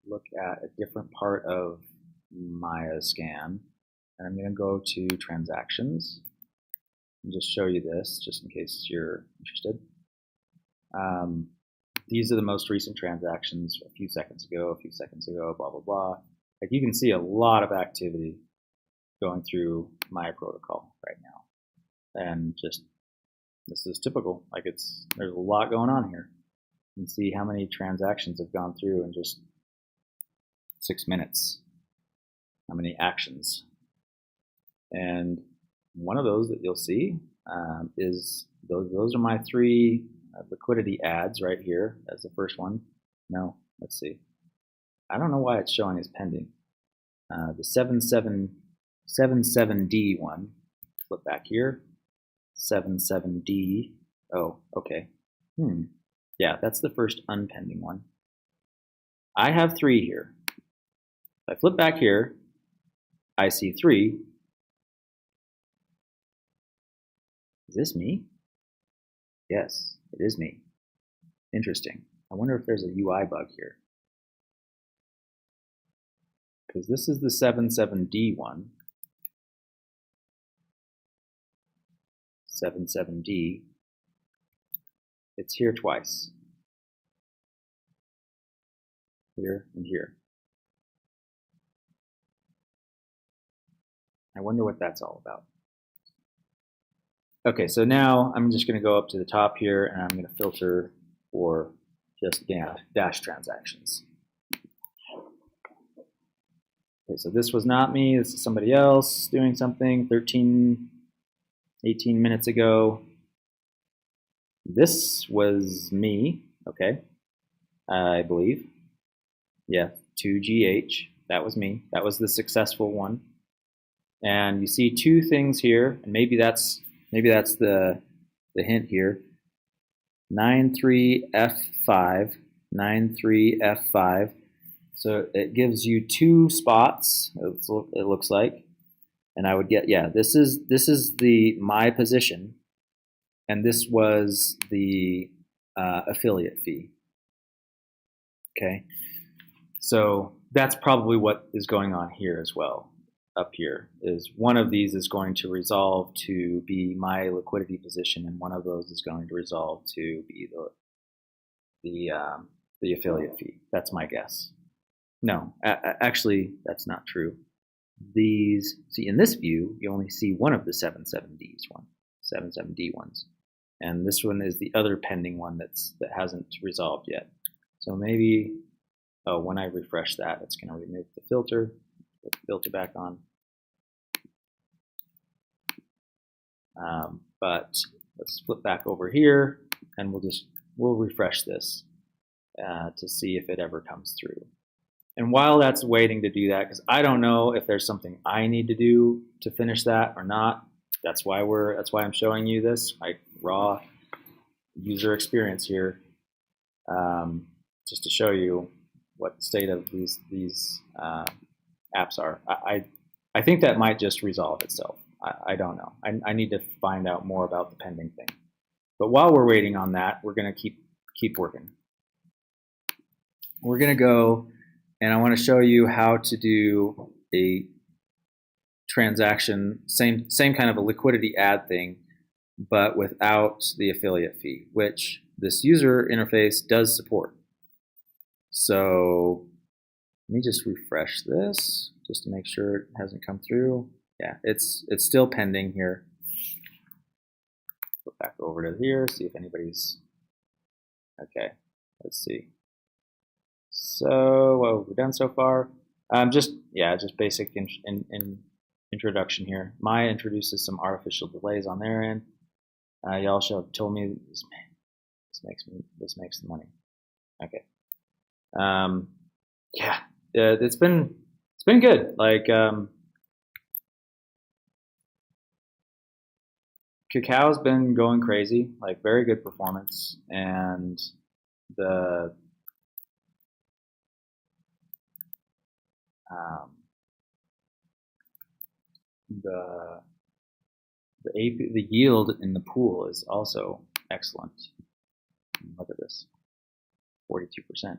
[SPEAKER 1] look at a different part of MyaScan, and I'm going to go to transactions and just show you this, just in case you're interested. These are the most recent transactions a few seconds ago, blah, blah, blah. Like you can see a lot of activity going through my protocol right now. And just, this is typical. Like there's a lot going on here. You can see how many transactions have gone through in just 6 minutes. How many actions. And one of those that you'll see is, those are my 3 liquidity adds right here. That's the first one. No, let's see. I don't know why it's showing as pending. The 77D one. Flip back here. 77D. Oh, okay. Yeah, that's the first unpending one. I have 3 here. If I flip back here, I see 3. Is this me? Yes, it is me. Interesting. I wonder if there's a UI bug here. Because this is the 77D one. 77D. It's here twice. Here and here. I wonder what that's all about. Okay, so now I'm just going to go up to the top here and I'm going to filter for just dash transactions. Okay, so this was not me, this is somebody else doing something 18 minutes ago. This was me, okay, I believe. Yeah, 2GH, that was me. That was the successful one. And you see two things here, and maybe that's the hint here. 93F5, 93F5. So it gives you two spots, it looks like. And I would get, yeah, this is my position, and this was the affiliate fee. Okay, so that's probably what is going on here as well. Up here is one of these is going to resolve to be my liquidity position, and one of those is going to resolve to be the affiliate fee. That's my guess. No, actually, that's not true. These, see, in this view, you only see one of the 77D ones, and this one is the other pending one that hasn't resolved yet. So maybe, oh, when I refresh that, it's going to remove the filter. Put the filter back on. But let's flip back over here, and we'll refresh this to see if it ever comes through. And while that's waiting to do that, because I don't know if there's something I need to do to finish that or not. That's why I'm showing you this, like raw user experience here, just to show you what the state of these apps are. I think that might just resolve itself. I don't know. I need to find out more about the pending thing. But while we're waiting on that, we're going to keep working. We're going to go, and I want to show you how to do a transaction, same kind of a liquidity add thing, but without the affiliate fee, which this user interface does support. So let me just refresh this just to make sure it hasn't come through. Yeah, it's still pending here. Go back over to here, see if anybody's okay. Let's see. So what have we done so far? Just basic introduction here. Maya introduces some artificial delays on their end. Y'all should have told me this makes the money. Okay. Yeah, it's been good. Like Cacao's been going crazy, like very good performance, and the yield in the pool is also excellent. Look at this, 42%.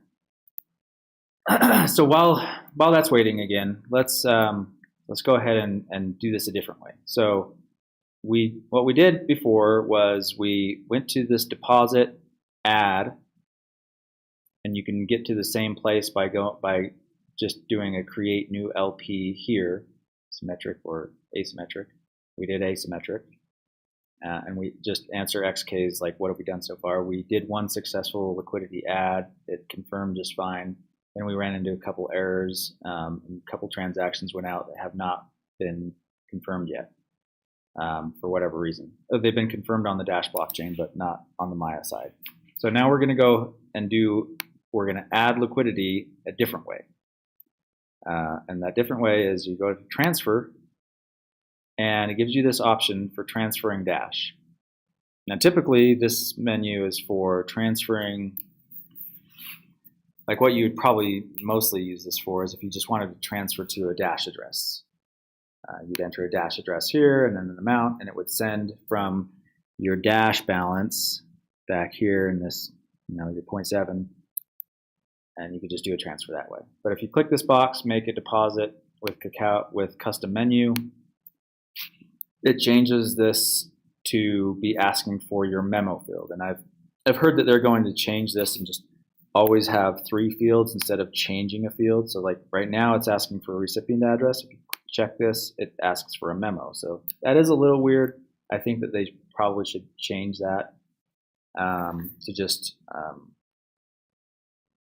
[SPEAKER 1] So while that's waiting again, let's go ahead and do this a different way. So what we did before was we went to this deposit add, and you can get to the same place by just doing a create new LP here, symmetric or asymmetric. We did asymmetric, and we just answer XKs like what have we done so far. We did one successful liquidity add. It confirmed just fine. Then we ran into a couple errors. And a couple transactions went out that have not been confirmed yet for whatever reason. They've been confirmed on the Dash blockchain, but not on the Maya side. So now we're going to go and we're going to add liquidity a different way. And that different way is you go to transfer, and it gives you this option for transferring Dash. Now typically this menu is for transferring, like what you would probably mostly use this for is if you just wanted to transfer to a Dash address. You'd enter a Dash address here and then an amount, and it would send from your Dash balance back here in this, your 0.7, and you could just do a transfer that way. But if you click this box, make a deposit with Cacao with custom menu, it changes this to be asking for your memo field. And I've heard that they're going to change this and just always have 3 fields instead of changing a field. So like right now it's asking for a recipient address. If you check this, it asks for a memo. So that is a little weird. I think that they probably should change that to just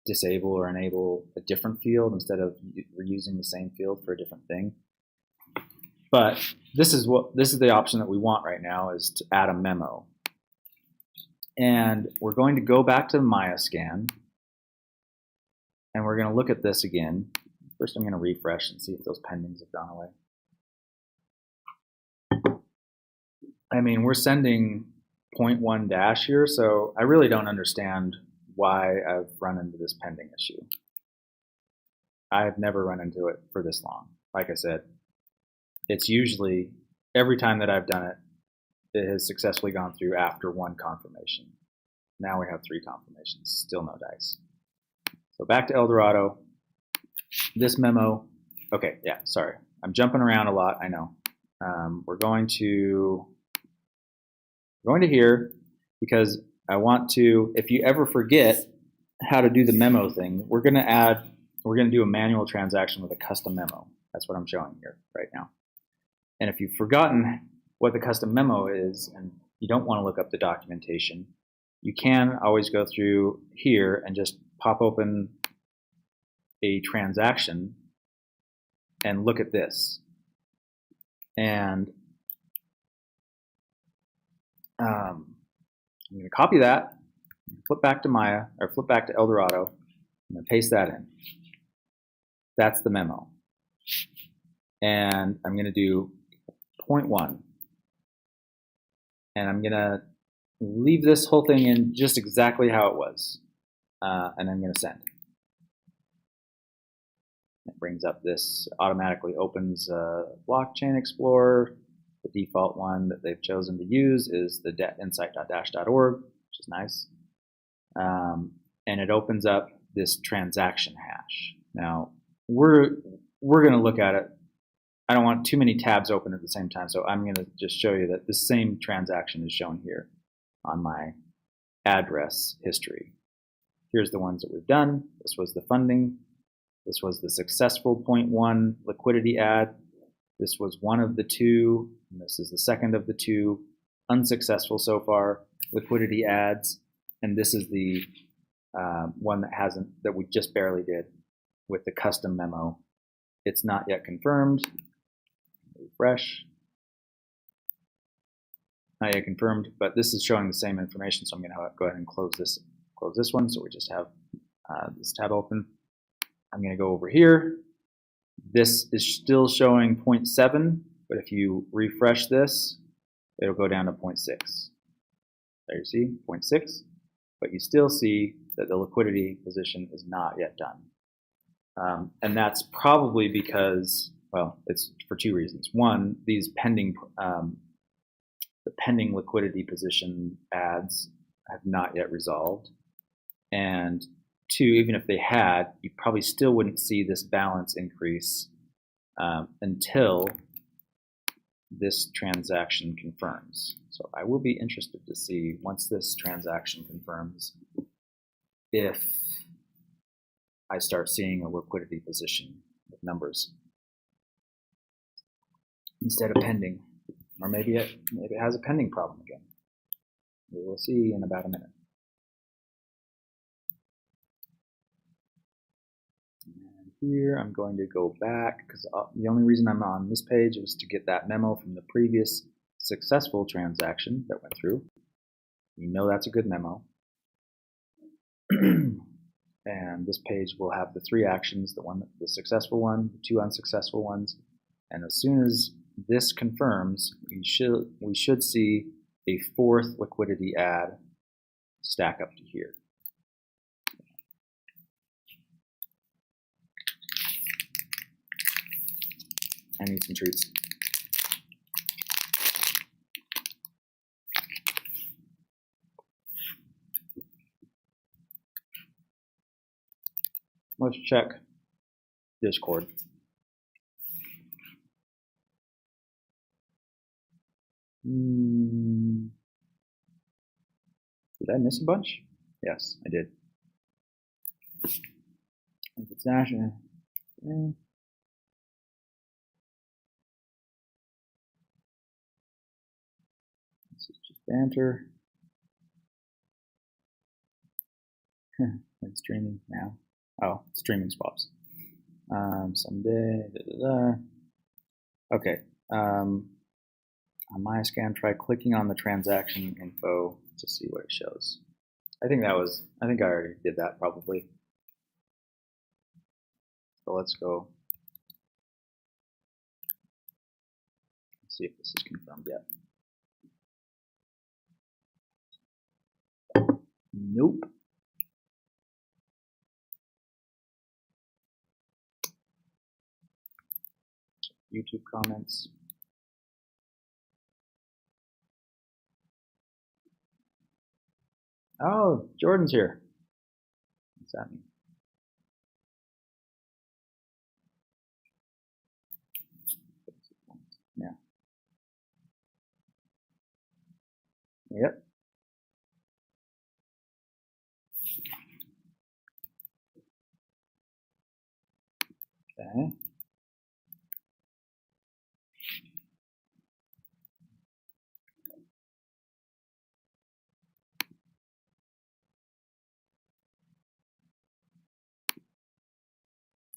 [SPEAKER 1] disable or enable a different field instead of reusing the same field for a different thing. But this is the option that we want right now, is to add a memo. And we're going to go back to Maya scan, and we're going to look at this again. First, I'm going to refresh and see if those pendings have gone away. I mean, we're sending 0.1 dash here, so I really don't understand why I've run into this pending issue. I've never run into it for this long. Like I said, it's usually, every time that I've done it, it has successfully gone through after one confirmation. Now we have 3 confirmations, still no dice. So back to Eldorado. This memo, okay, yeah, sorry. I'm jumping around a lot, I know. We're going to here because I want to, if you ever forget how to do the memo thing, we're going to do a manual transaction with a custom memo. That's what I'm showing here right now. And if you've forgotten what the custom memo is and you don't want to look up the documentation, you can always go through here and just pop open a transaction and look at this. And I'm going to copy that, flip back to Maya, or flip back to Eldorado, and paste that in. That's the memo. And I'm going to do 0.1. And I'm going to leave this whole thing in just exactly how it was. And I'm going to send. It brings up this, automatically opens Blockchain Explorer. The default one that they've chosen to use is the insight.dash.org, which is nice. And it opens up this transaction hash. Now, we're going to look at it. I don't want too many tabs open at the same time, so I'm going to just show you that the same transaction is shown here on my address history. Here's the ones that we've done. This was the funding. This was the successful 0.1 liquidity add. This was one of the 2, and this is the second of the 2 unsuccessful so far liquidity adds. And this is the one that we just barely did with the custom memo. It's not yet confirmed. Refresh. Not yet confirmed, but this is showing the same information, so I'm going to go ahead and close this one, so we just have this tab open. I'm going to go over here. This is still showing 0.7, but if you refresh this, it'll go down to 0.6. There you see, 0.6, but you still see that the liquidity position is not yet done. And that's probably because, well, it's for 2 reasons. One, these pending, the pending liquidity position adds have not yet resolved. And 2, even if they had, you probably still wouldn't see this balance increase until this transaction confirms. So I will be interested to see, once this transaction confirms, if I start seeing a liquidity position with numbers instead of pending. Or maybe it has a pending problem again. We will see in about a minute. Here, I'm going to go back because the only reason I'm on this page was to get that memo from the previous successful transaction that went through. You know that's a good memo. And this page will have the 3 actions, the successful one, the 2 unsuccessful ones. And as soon as this confirms, we should see a 4th liquidity add stack up to here. I need some treats. Let's check Discord. Did I miss a bunch? Yes, I did. If it's Dash, banter. It's streaming now. Oh, streaming swaps. Someday. Okay. On my scan, try clicking on the transaction info to see what it shows. I think I already did that probably. So let's go. Let's see if this is confirmed yet. Nope. YouTube comments. Oh, Jordan's here. What's that mean? Yeah. Yep. Okay.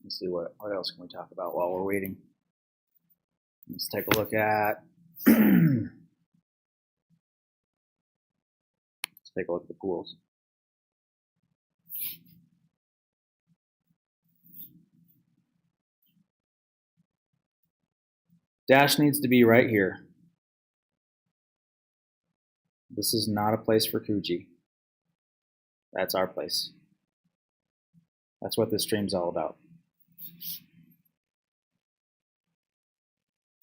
[SPEAKER 1] Let's see what else can we talk about while we're waiting. Let's take a look at let's take a look at the pools. Dash needs to be right here. This is not a place for Kuji. That's our place. That's what this stream's all about.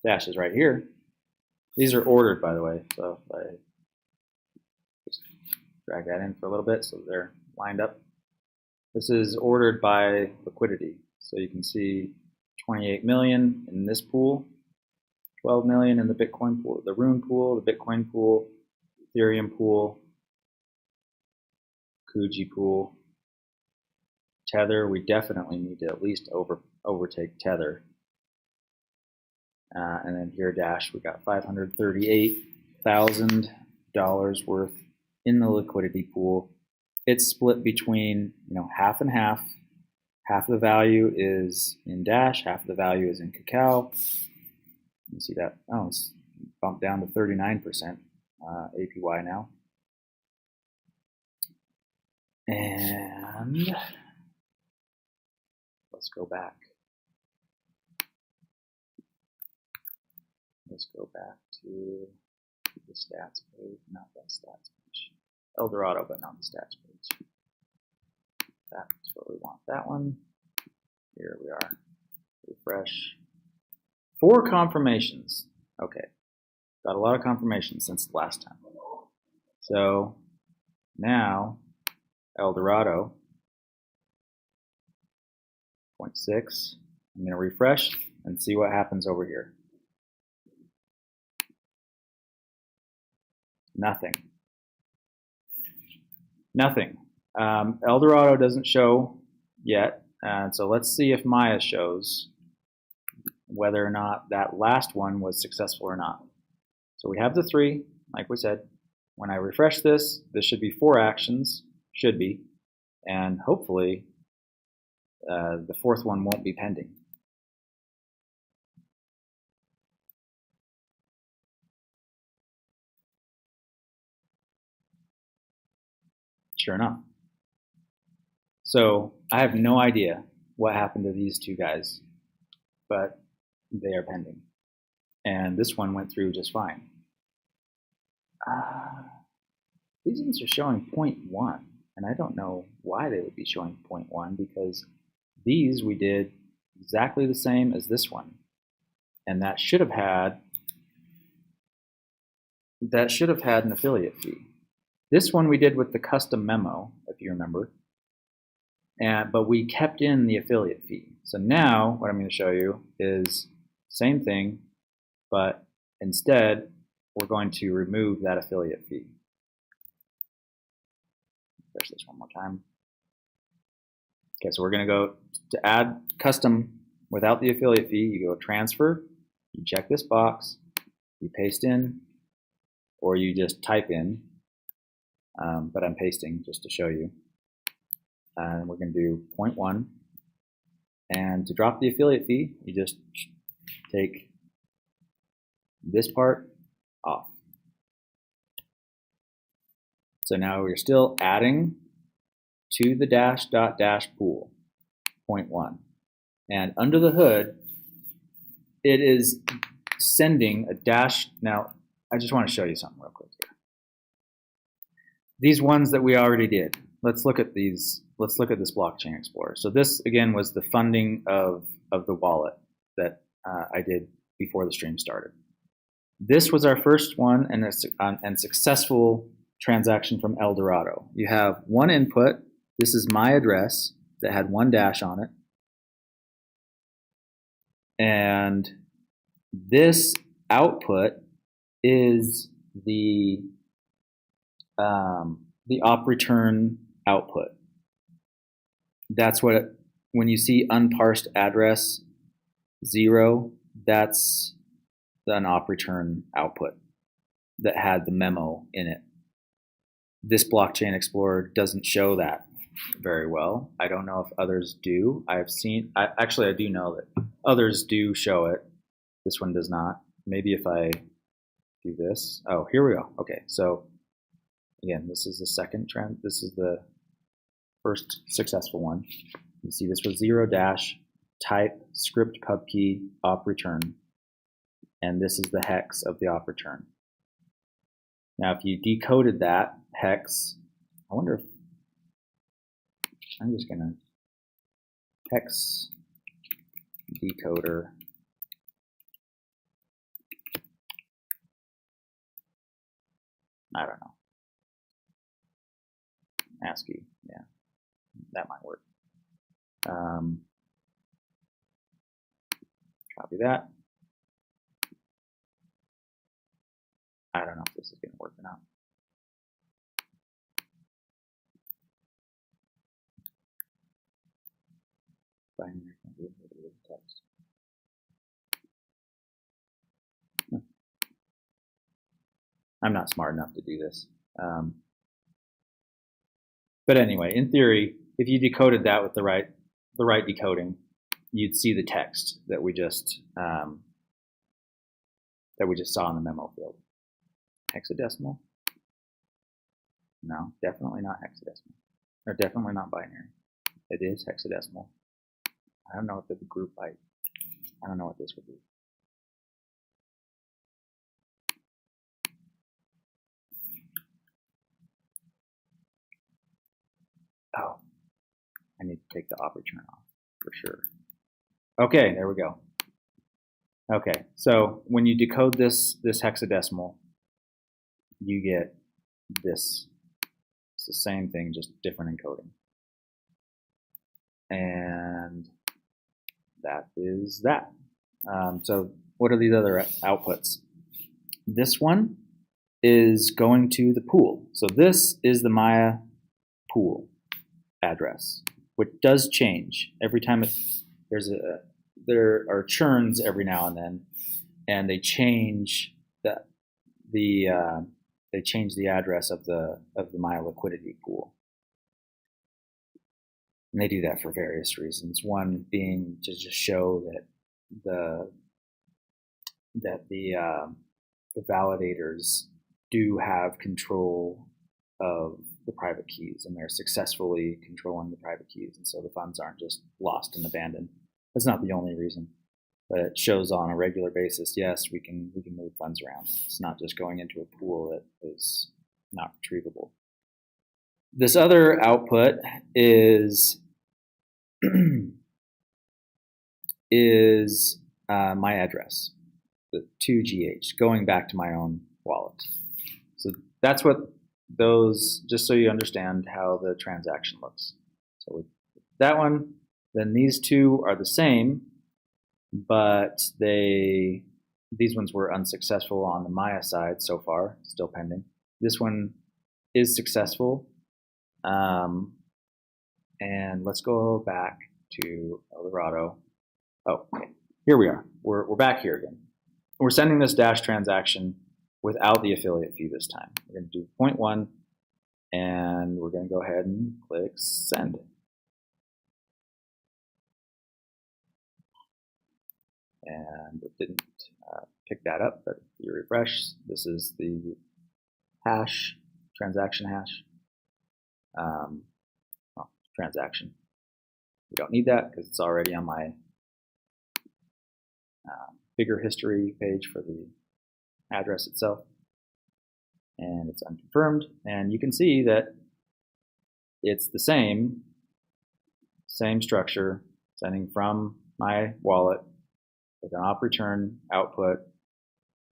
[SPEAKER 1] Dash is right here. These are ordered, by the way, so if I just drag that in for a little bit so they're lined up. This is ordered by liquidity. So you can see 28 million in this pool, 12 million in the Bitcoin pool, the Rune pool, the Bitcoin pool, Ethereum pool, Kuji pool, Tether. We definitely need to at least overtake Tether. And then here, Dash, we got $538,000 worth in the liquidity pool. It's split between, half and half. Half of the value is in Dash, half of the value is in Cacao. You see that? Oh, it's bumped down to 39% APY now. And let's go back. Let's go back to the stats page, not that stats page. Eldorado, but not the stats page. That's what we want. That one. Here we are. Refresh. 4 confirmations. Okay. Got a lot of confirmations since the last time. So now Eldorado 0.6. I'm going to refresh and see what happens over here. Nothing. Nothing. Eldorado doesn't show yet, so let's see if Maya shows whether or not that last one was successful or not. So we have the 3, like we said. When I refresh this, this should be 4 actions, should be, and hopefully the 4th one won't be pending. Sure enough. So I have no idea what happened to these 2 guys, but they are pending. And this one went through just fine. These ones are showing 0.1, and I don't know why they would be showing 0.1 because these we did exactly the same as this one. And that should have had an affiliate fee. This one we did with the custom memo, if you remember, but we kept in the affiliate fee. So now what I'm going to show you is same thing, but instead we're going to remove that affiliate fee. Refresh this one more time. Okay, so we're going to go to add custom without the affiliate fee. You go transfer, you check this box, you paste in or you just type in, but I'm pasting just to show you. And we're going to do 0.1. And to drop the affiliate fee, you just take this part off. So now we're still adding to the dash pool, 0.1. And under the hood, it is sending a dash. Now, I just want to show you something real quick here. These ones that we already did. Let's look at these. Let's look at this blockchain explorer. So this again was the funding of the wallet that I did before the stream started. This was our first one and successful transaction from El Dorado. You have one input. This is my address that had one dash on it. And this output is the op return output. That's what when you see unparsed address 0, that's an op return output that had the memo in it. This blockchain explorer doesn't show that very well. I don't know if others do. Actually I do know that others do show it. This one does not. Maybe if I do this. Oh, here we go. Okay, so again, this is the second trend. This is the first successful one. You see this was 0 dash type script pub key op return. And this is the hex of the op return. Now, if you decoded that hex, I wonder if I'm just gonna hex decoder. I don't know. ASCII, yeah, that might work. Copy that. I don't know if this is going to work or not. Binary text. I'm not smart enough to do this. But anyway, in theory, if you decoded that with the right decoding, you'd see the text that we just saw in the memo field. Hexadecimal? No, definitely not hexadecimal. Or definitely not binary. It is hexadecimal. I don't know what the group byte. I don't know what this would be. Oh, I need to take the op return off for sure. Okay, there we go. Okay, so when you decode this hexadecimal, you get this. It's the same thing, just different encoding. And that is that. So what are these other outputs? This one is going to the pool. So this is the Maya pool address, which does change every time there are churns every now and then, and they change the address of the Maya liquidity pool. And they do that for various reasons. One being to just show that the validators do have control of the private keys, and they're successfully controlling the private keys, and so the funds aren't just lost and abandoned. That's not the only reason, but it shows on a regular basis, yes, we can move funds around. It's not just going into a pool that is not retrievable. This other output is my address, the 2GH, going back to my own wallet. So that's what those, just so you understand how the transaction looks. So with that one, then these two are the same, but these ones were unsuccessful on the Maya side so far, still pending. This one is successful. And let's go back to El Dorado. Oh, okay. Here we are. We're back here again. We're sending this dash transaction without the affiliate fee this time. We're going to do 0.1, and we're going to go ahead and click send. And it didn't pick that up, but if you refresh, this is the hash, transaction hash, transaction. We don't need that because it's already on my bigger history page for the address itself. And it's unconfirmed, and you can see that it's the same structure, sending from my wallet with an op return output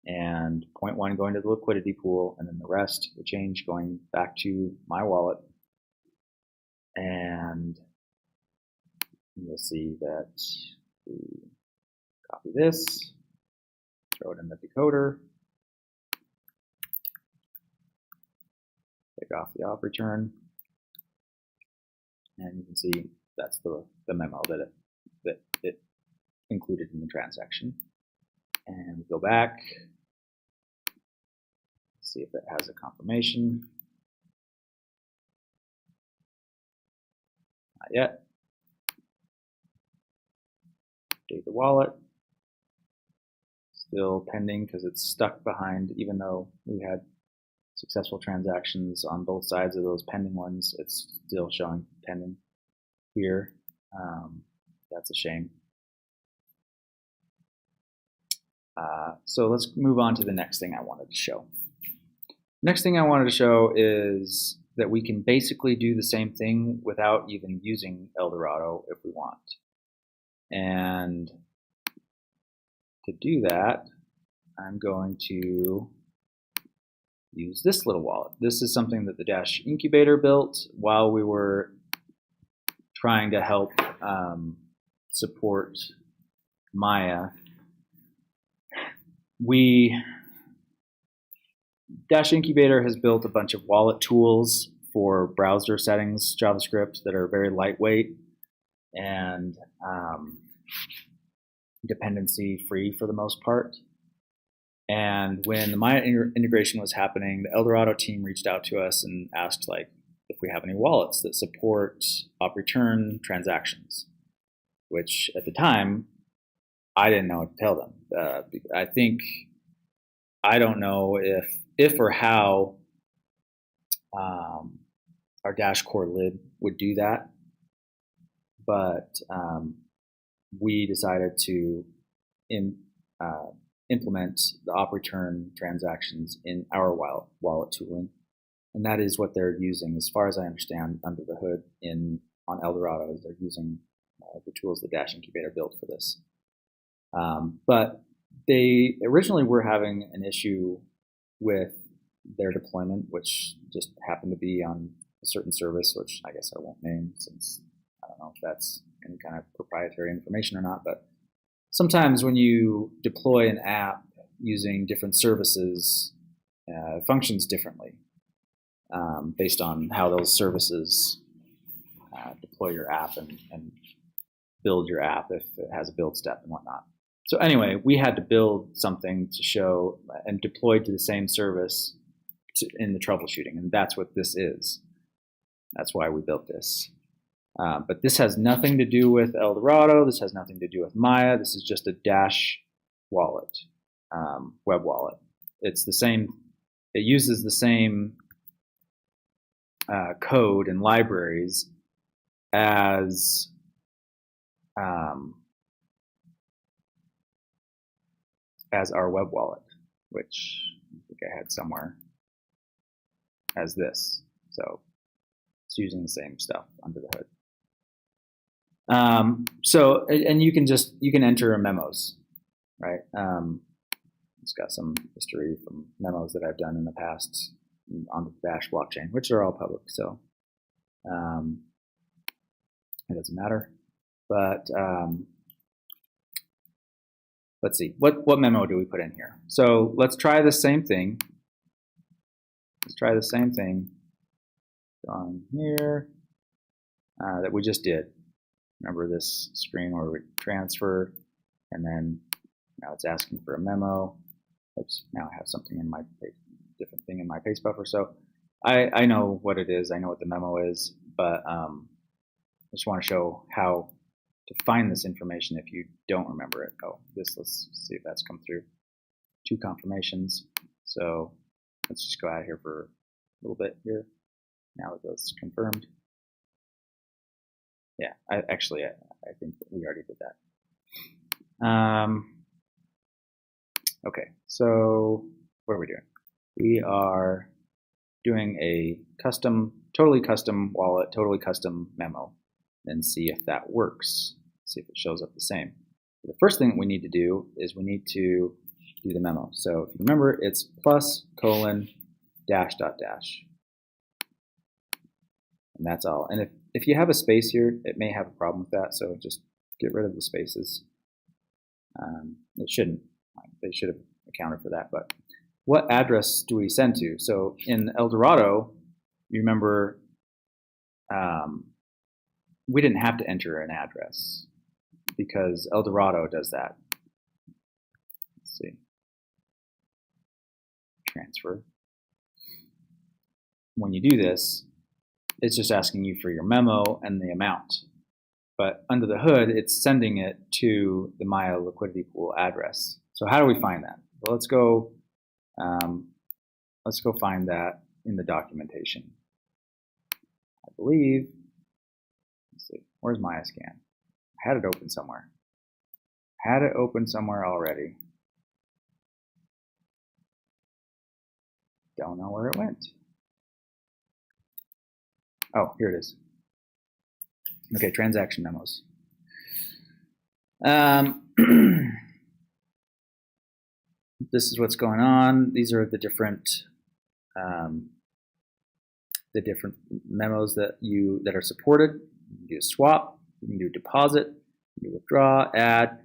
[SPEAKER 1] and 0.1 going to the liquidity pool, and then the rest, the change, going back to my wallet. And you'll see that we copy this, throw it in the decoder, take off the op return, and you can see that's the memo that it included in the transaction. And we go back, see if it has a confirmation. Not yet. Update the wallet. Still pending because it's stuck behind, even though we had successful transactions on both sides of those pending ones, it's still showing pending here. That's a shame. So let's move on to the next thing I wanted to show. Next thing I wanted to show is that we can basically do the same thing without even using Eldorado if we want. And to do that, I'm going to use this little wallet. This is something that the Dash incubator built while we were trying to help support Maya. Dash Incubator has built a bunch of wallet tools for browser settings, JavaScript, that are very lightweight and dependency free for the most part. And when the Maya integration was happening, the Eldorado team reached out to us and asked if we have any wallets that support op return transactions, which at the time I didn't know what to tell them. I don't know if or how our Dash core lib would do that, but we decided to implement the op return transactions in our wallet tooling, and that is what they're using, as far as I understand, under the hood on Eldorado. They're using the tools that Dash Incubator built for this. But they originally were having an issue with their deployment, which just happened to be on a certain service, which I guess I won't name since I don't know if that's any kind of proprietary information or not. But sometimes when you deploy an app using different services, it functions differently based on how those services deploy your app and build your app if it has a build step and whatnot. So anyway, we had to build something to show and deploy to the same service in the troubleshooting, and that's what this is. That's why we built this. But this has nothing to do with Eldorado. This has nothing to do with Maya. This is just a Dash wallet, web wallet. It's the same. It uses the same code and libraries as our web wallet, which I think I had somewhere as this. So it's using the same stuff under the hood. So, and you can enter memos, right? It's got some history from memos that I've done in the past on the Dash blockchain, which are all public, so it doesn't matter. But let's see, what memo do we put in here? So let's try the same thing. Let's try the same thing on here that we just did. Remember this screen where we transfer, and then now it's asking for a memo. Oops, now I have something in my different thing in my paste buffer. So I know what it is. I know what the memo is, but I just want to show how to find this information if you don't remember it. Oh, let's see if that's come through. 2 confirmations. So let's just go out here for a little bit here. Now it goes confirmed. Yeah, I think we already did that. Okay, so what are we doing? We are doing a totally custom wallet, totally custom memo, and see if that works. See if it shows up the same. The first thing we need to do is we need to do the memo. So if you remember, it's +:_ dash. And that's all. And if you have a space here, it may have a problem with that, so just get rid of the spaces. It shouldn't. They should have accounted for that. But what address do we send to? So in Eldorado, you remember we didn't have to enter an address because Eldorado does that. Let's see. Transfer. When you do this, it's just asking you for your memo and the amount. But under the hood, it's sending it to the Maya liquidity pool address. So how do we find that? Well, let's go find that in the documentation. I believe, let's see, where's Maya scan? I had it open somewhere. Had it open somewhere already. Don't know where it went. Oh, here it is. Okay, transaction memos. This is what's going on. These are the different memos that are supported. You can do a swap, you can do deposit, you can do withdraw, add.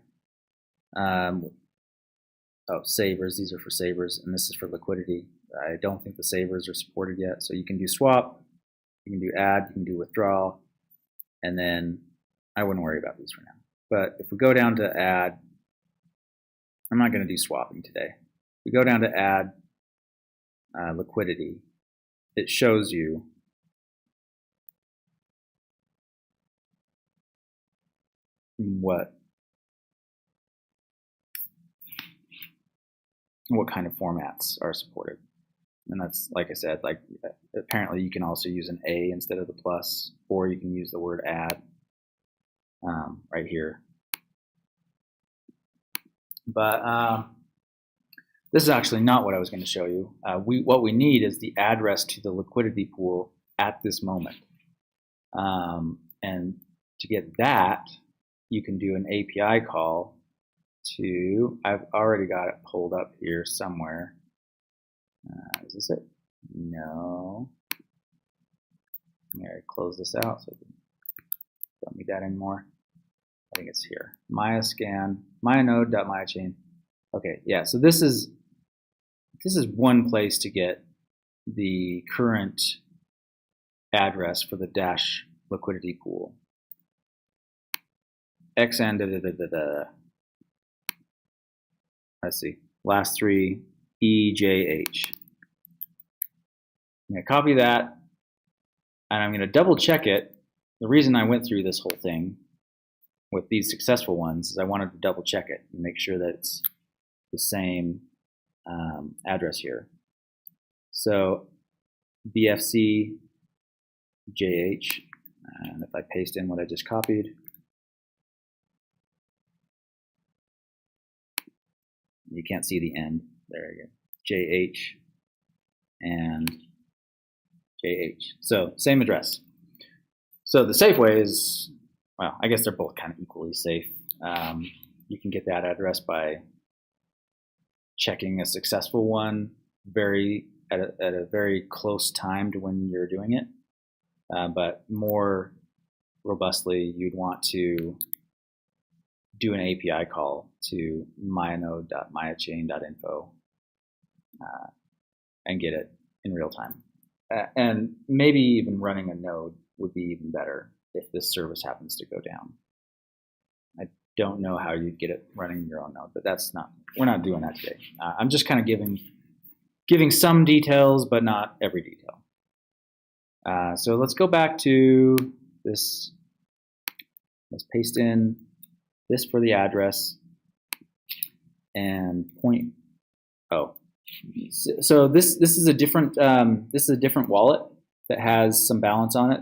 [SPEAKER 1] Savers. These are for savers, and this is for liquidity. I don't think the savers are supported yet, so you can do swap, you can do add, you can do withdrawal, and then I wouldn't worry about these for now. But if we go down to add, I'm not going to do swapping today. We go down to add liquidity. It shows you what kind of formats are supported. And that's, like I said, like apparently you can also use an A instead of the plus, or you can use the word add right here. But this is actually not what I was going to show you. What we need is the address to the liquidity pool at this moment. And to get that, you can do an API call to, I've already got it pulled up here somewhere. Is this it? No. I'm going to close this out so I don't need that anymore. I think it's here. Maya scan, mayanode.mayachain. Okay, yeah, so this is one place to get the current address for the Dash liquidity pool. XN Let's see, last 3 EJH. I'm going to copy that, and I'm going to double check it. The reason I went through this whole thing with these successful ones is I wanted to double check it and make sure that it's the same address here. So BFC JH, and if I paste in what I just copied, you can't see the end. There you go. JH and JH. So same address. So the safe way is, well, I guess they're both kind of equally safe. You can get that address by checking a successful one at a very close time to when you're doing it. But more robustly, you'd want to do an API call to mayanode.mayachain.info and get it in real time. And maybe even running a node would be even better if this service happens to go down. don't know how you get it running in your own node, but we're not doing that today. I'm just kind of giving some details, but not every detail. So let's go back to this. Let's paste in this for the address and point. Oh, so this is a different wallet that has some balance on it.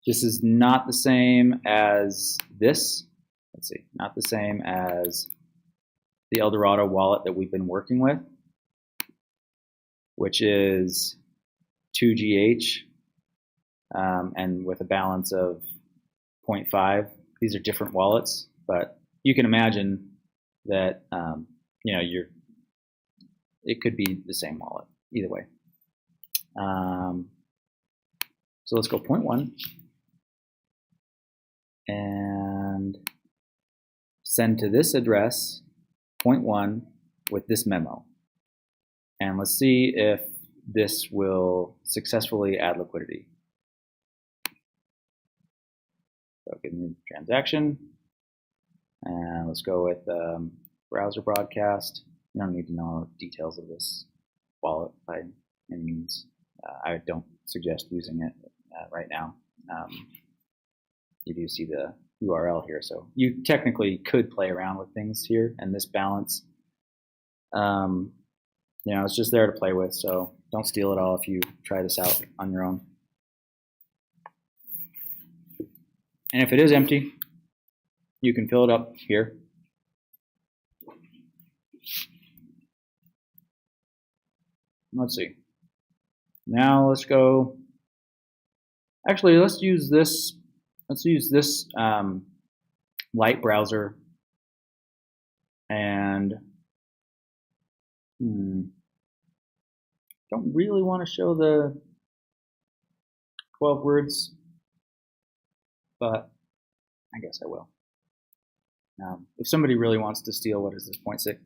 [SPEAKER 1] This is not the same as this. Let's see, not the same as the Eldorado wallet that we've been working with, which is 2GH and with a balance of 0.5. These are different wallets, but you can imagine that it could be the same wallet either way. So let's go 0.1 and send to this address 0.1 with this memo. And let's see if this will successfully add liquidity. So give me the transaction. And let's go with browser broadcast. You don't need to know the details of this wallet by any means. I don't suggest using it right now. You do see the URL here, so you technically could play around with things here, and this balance, it's just there to play with, so don't steal it all if you try this out on your own. And if it is empty, you can fill it up here. Let's see. Now let's go. Actually, let's use this. Let's use this light browser. And don't really want to show the 12 words, but I guess I will. If somebody really wants to steal, what is this, 0.6?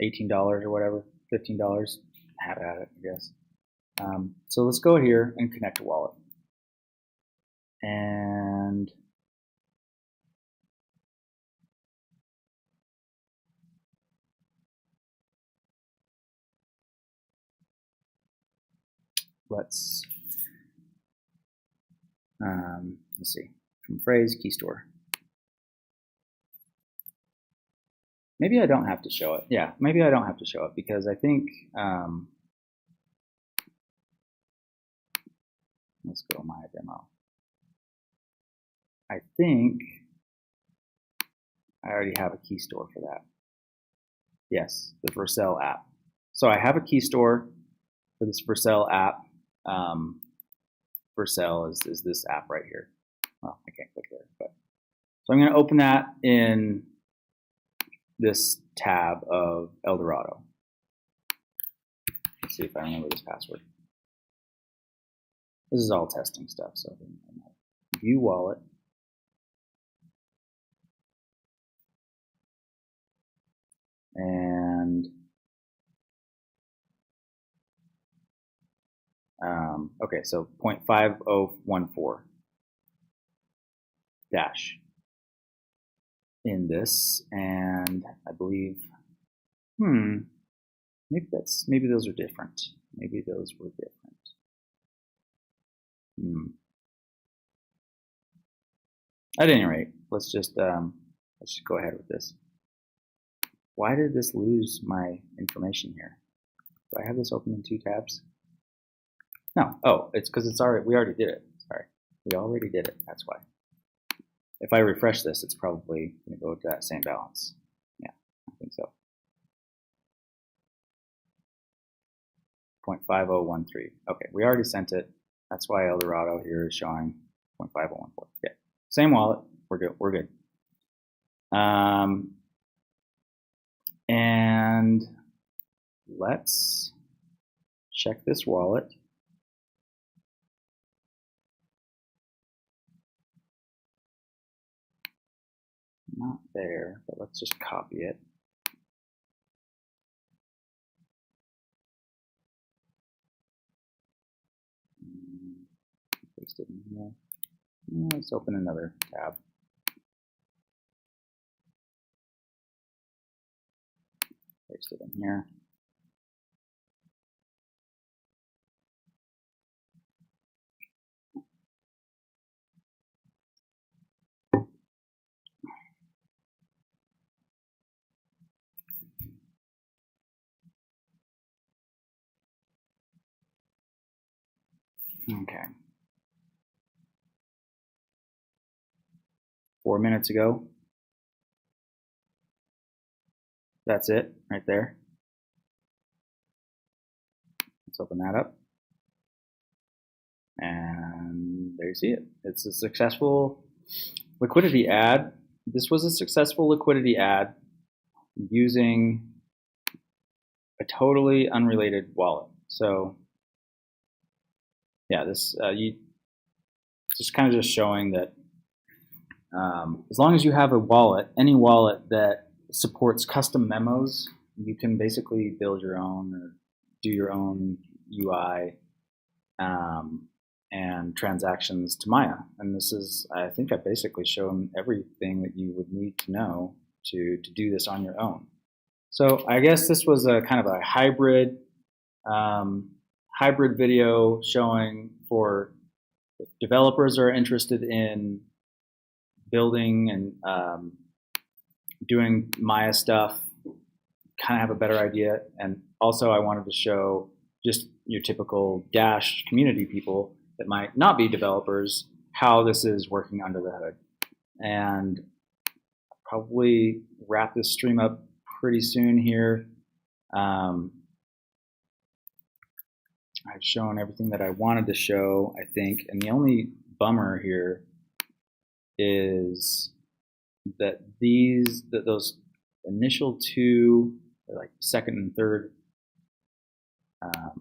[SPEAKER 1] $18 or whatever, $15, have at it, I guess. So let's go here and connect a wallet. And let's see, from phrase, key store. Maybe I don't have to show it. Yeah, maybe I don't have to show it because I think, let's go my demo. I think I already have a key store for that. Yes, the Vercel app. So I have a key store for this Vercel app. Vercel is this app right here. Well, I can't click there, but so I'm going to open that in this tab of Eldorado. Let's see if I remember this password. This is all testing stuff, so view wallet. And okay, so 0.5014 dash in this, and I believe, maybe those are different. Maybe those were different. At any rate, let's just go ahead with this. Why did this lose my information here? Do I have this open in 2 tabs? No. Oh, it's because we already did it. Sorry, we already did it. That's why. If I refresh this, it's probably going to go to that same balance. Yeah, I think so. 0.5013. Okay, we already sent it. That's why Eldorado here is showing 0.5014. Okay, same wallet. We're good. We're good. And let's check this wallet. Not there, but let's just copy it. Paste it in here. Let's open another tab. Paste it in here. Okay. 4 minutes ago. That's it right there. Let's open that up. And there you see it. It's a successful liquidity ad. This was a successful liquidity ad using a totally unrelated wallet. So yeah, this you just kind of just showing that as long as you have a wallet, any wallet that supports custom memos, you can basically build your own or do your own UI and transactions to Maya. And this is, I think I've basically shown everything that you would need to know to do this on your own. So I guess this was a kind of a hybrid video showing for if developers are interested in building and doing Maya stuff, kind of have a better idea. And also I wanted to show just your typical Dash community people that might not be developers, how this is working under the hood. And probably wrap this stream up pretty soon here. I've shown everything that I wanted to show, I think, and the only bummer here is that those initial two, like second and third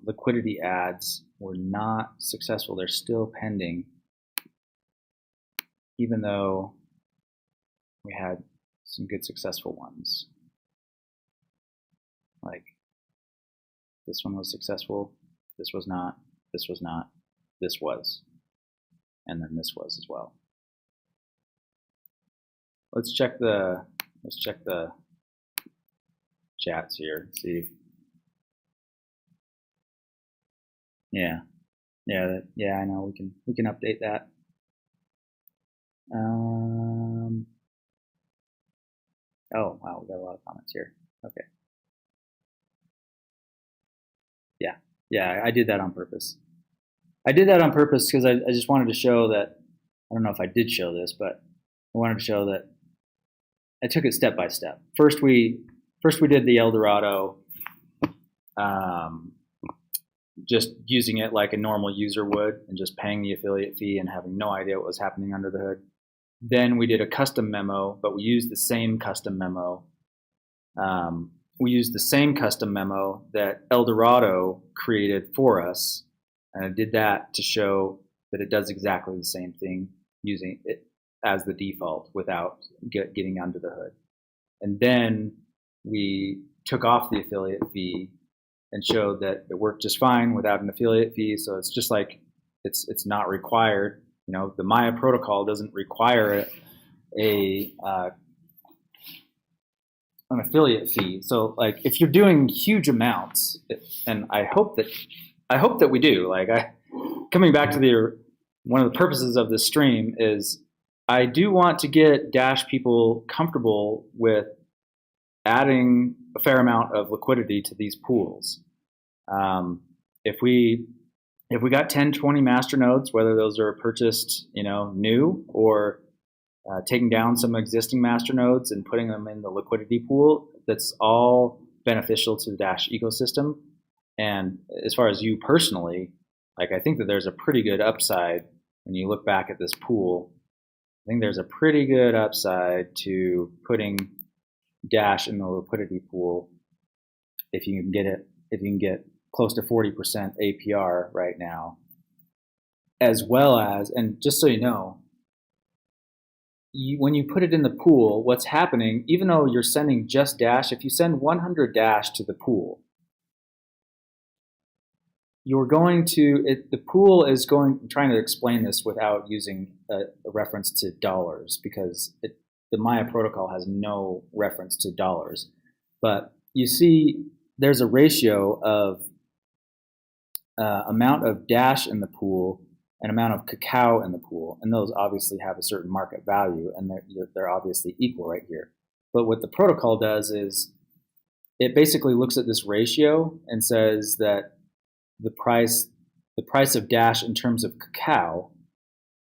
[SPEAKER 1] liquidity ads were not successful. They're still pending, even though we had some good successful ones. Like this one was successful, this was not, this was not, this was, and then this was as well. Let's check the chats here. See. Yeah, I know we can update that. Oh wow, we got a lot of comments here. Okay. Yeah, I did that on purpose. I did that on purpose because I just wanted to show that, I don't know if I did show this, but I wanted to show that I took it step by step. First we did the Eldorado, just using it like a normal user would and just paying the affiliate fee and having no idea what was happening under the hood. Then we did a custom memo, but we used the same custom memo. We used the same custom memo that Eldorado created for us, and I did that to show that it does exactly the same thing using it as the default without getting under the hood. And then we took off the affiliate fee and showed that it worked just fine without an affiliate fee. So it's just like it's not required. You know, the Maya protocol doesn't require an affiliate fee. So like if you're doing huge amounts, and I hope that we do. Like coming back to one of the purposes of this stream is I do want to get Dash people comfortable with adding a fair amount of liquidity to these pools. If we got 10, 20 master nodes, whether those are purchased, new or taking down some existing master nodes and putting them in the liquidity pool, that's all beneficial to the Dash ecosystem. And as far as you personally, like I think that there's a pretty good upside when you look back at this pool. I think there's a pretty good upside to putting Dash in the liquidity pool if you can get close to 40% APR right now, as well as, and just so you know, when you put it in the pool, what's happening, even though you're sending just Dash, if you send 100 Dash to the pool, you're going to, the pool is going, I'm trying to explain this without using a reference to dollars because the Maya protocol has no reference to dollars. But you see there's a ratio of amount of dash in the pool and amount of cacao in the pool, and those obviously have a certain market value, and they're obviously equal right here. But what the protocol does is it basically looks at this ratio and says that the price of dash in terms of cacao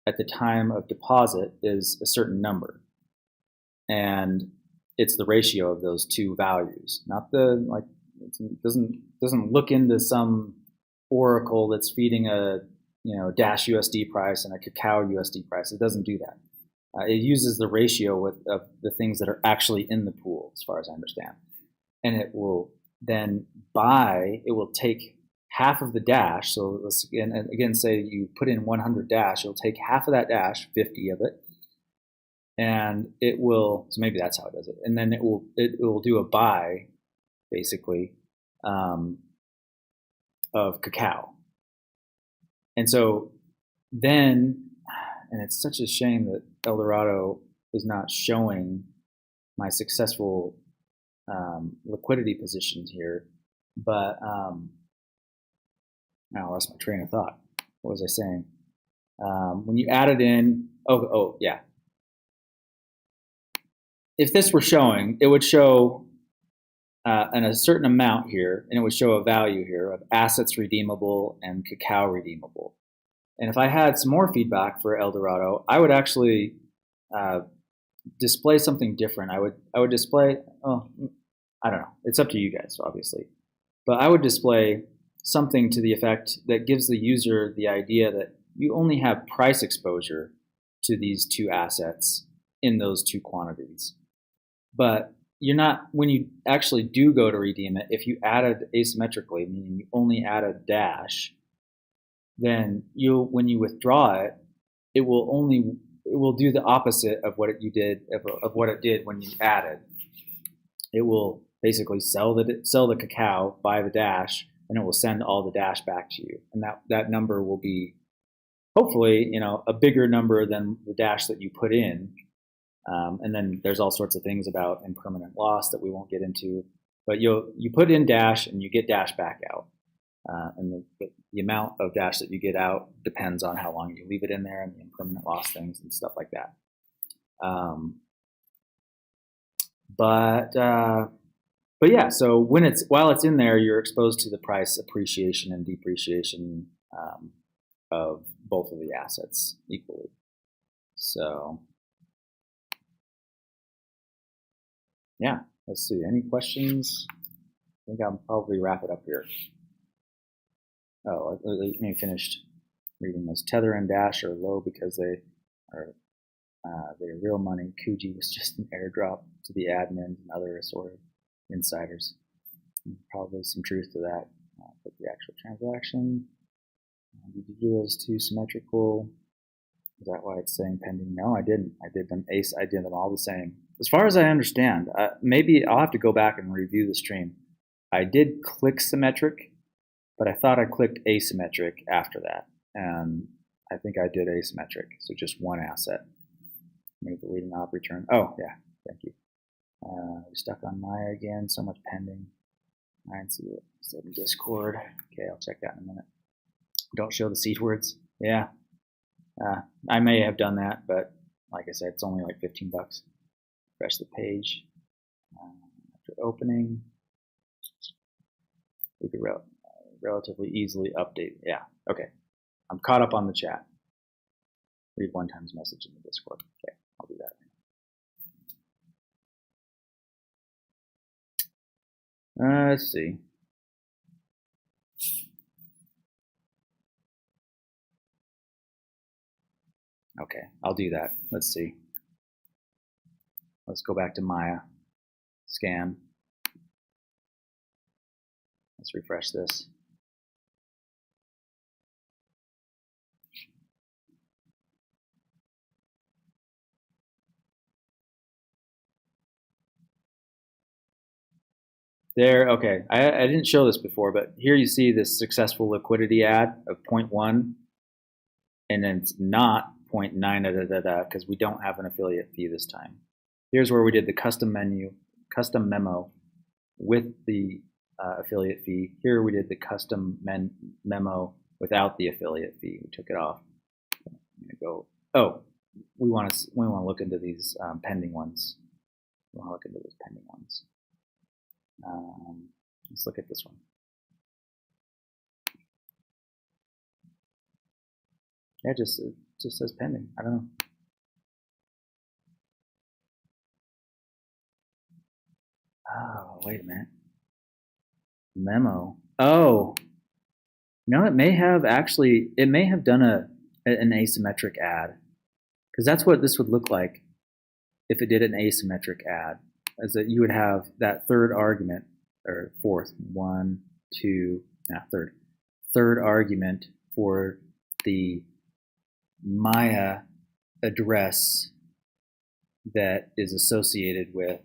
[SPEAKER 1] at the time of deposit is a certain number, and it's the ratio of those two values, not the it doesn't look into some oracle that's feeding a dash USD price and a cacao USD price. It doesn't do that. It uses the ratio of the things that are actually in the pool, as far as I understand, and it will then it will take half of the dash. So let's again say you put in 100 dash, it'll take half of that dash, 50 of it, and it will. So maybe that's how it does it, and then it will do a buy, basically, of cacao. And so then, and it's such a shame that Eldorado is not showing my successful liquidity positions here, but now I lost my train of thought. What was I saying? When you add it in, oh yeah. If this were showing, it would show a certain amount here, and it would show a value here of assets redeemable and cacao redeemable. And if I had some more feedback for Eldorado, I would actually display something different. I would display, I don't know. It's up to you guys, obviously. But I would display something to the effect that gives the user the idea that you only have price exposure to these two assets in those two quantities. But you're not, when you actually do go to redeem it, if you added asymmetrically, meaning you only added dash, then when you withdraw it, it will do the opposite of what it did when you added. It will basically sell the cacao, buy the dash, and it will send all the dash back to you. And that number will be hopefully, a bigger number than the dash that you put in. And then there's all sorts of things about impermanent loss that we won't get into. But you put in dash and you get dash back out. And the amount of dash that you get out depends on how long you leave it in there and the impermanent loss things and stuff like that. But yeah, so while it's in there, you're exposed to the price appreciation and depreciation of both of the assets equally. So yeah, let's see. Any questions? I think I'll probably wrap it up here. Oh, let me finish reading this. Tether and Dash are low because they're real money. Kuji was just an airdrop to the admins and other assorted insiders. Probably some truth to that. But the actual transaction, did you do those two symmetrical? Is that why it's saying pending? No, I didn't. I did them all the same. As far as I understand, maybe I'll have to go back and review the stream. I did click symmetric, but I thought I clicked asymmetric after that. And I think I did asymmetric, so just one asset. Move the leading op return. Oh, yeah, thank you. Stuck on Maya again, so much pending. I see it. It's in Discord. Okay, I'll check that in a minute. Don't show the seed words. Yeah. I may have done that, but like I said, it's only like 15 bucks. Refresh the page. After opening, we could relatively easily update. Yeah, okay. I'm caught up on the chat. Read one time's message in the Discord. Okay, I'll do that. Let's see. Okay, I'll do that. Let's see. Let's go back to Maya. Scan. Let's refresh this. There, okay. I didn't show this before, but here you see this successful liquidity ad of 0.1, and then it's not 0.9 because we don't have an affiliate fee this time. Here's where we did the custom memo with the affiliate fee. Here we did the custom memo without the affiliate fee. We took it off. I'm gonna go. Oh, we want to look into these pending ones. We want to look into those pending ones. Let's look at this one. Yeah, it just says pending. I don't know. Oh, wait a minute. Memo. Oh, no, it may have done an asymmetric add, because that's what this would look like if it did an asymmetric add, is that you would have that third argument, or third argument for the Maya address that is associated with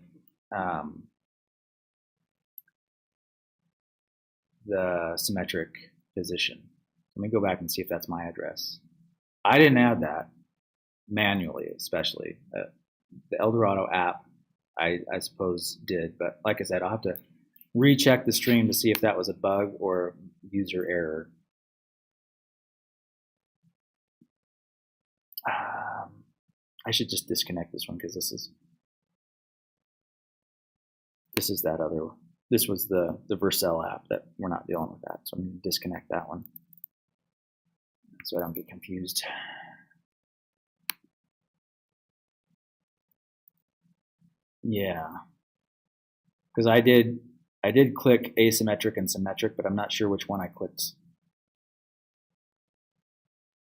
[SPEAKER 1] the symmetric position. Let me go back and see if that's my address. I didn't add that manually, especially. The Eldorado app, I suppose, did, but like I said, I'll have to recheck the stream to see if that was a bug or user error. I should just disconnect this one, because this is that other one. This was the Vercel app that we're not dealing with that, so I'm going to disconnect that one so I don't get confused. Yeah, because I did click asymmetric and symmetric, but I'm not sure which one I clicked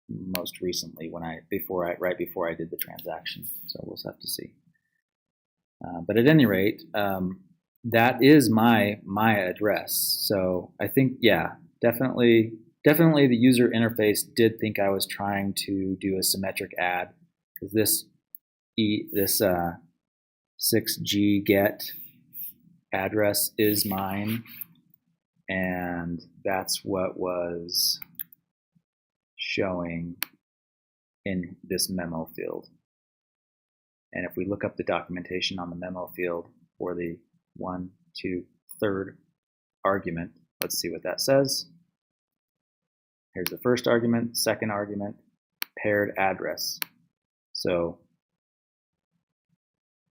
[SPEAKER 1] most recently right before I did the transaction. So we'll have to see. But at any rate, that is my address. So I think, yeah, definitely the user interface did think I was trying to do a symmetric add, because this 6G get address is mine, and that's what was showing in this memo field. And if we look up the documentation on the memo field for the 1, 2, third argument, let's see what that says. Here's the first argument, second argument, paired address. So,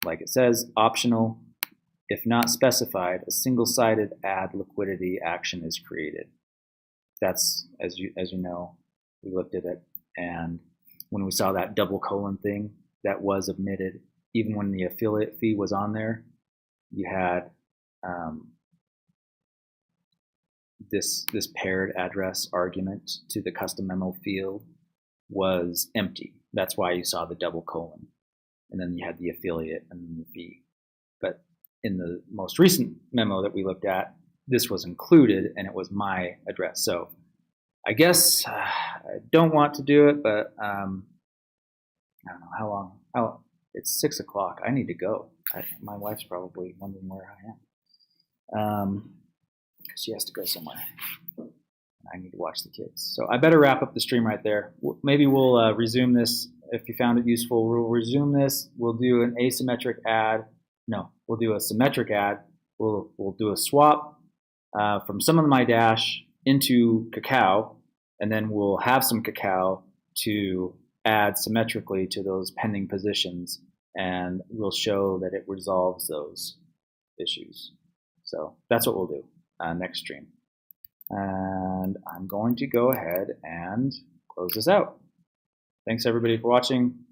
[SPEAKER 1] like it says, optional, if not specified, a single-sided add liquidity action is created. That's, as you know, we looked at it, and when we saw that double colon thing, that was omitted. Even when the affiliate fee was on there, you had this paired address argument to the custom memo field was empty. That's why you saw the double colon. And then you had the affiliate and then the fee. But in the most recent memo that we looked at, this was included and it was my address. So I guess I don't want to do it, but I don't know how long. It's 6 o'clock. I need to go. My wife's probably wondering where I am. Because she has to go somewhere. I need to watch the kids. So I better wrap up the stream right there. Maybe we'll resume this. If you found it useful, we'll resume this. We'll do an asymmetric add. No, we'll do a symmetric add. We'll do a swap from some of my dash into cacao, and then we'll have some cacao to add symmetrically to those pending positions, and we'll show that it resolves those issues. So that's what we'll do next stream. And I'm going to go ahead and close this out. Thanks everybody for watching.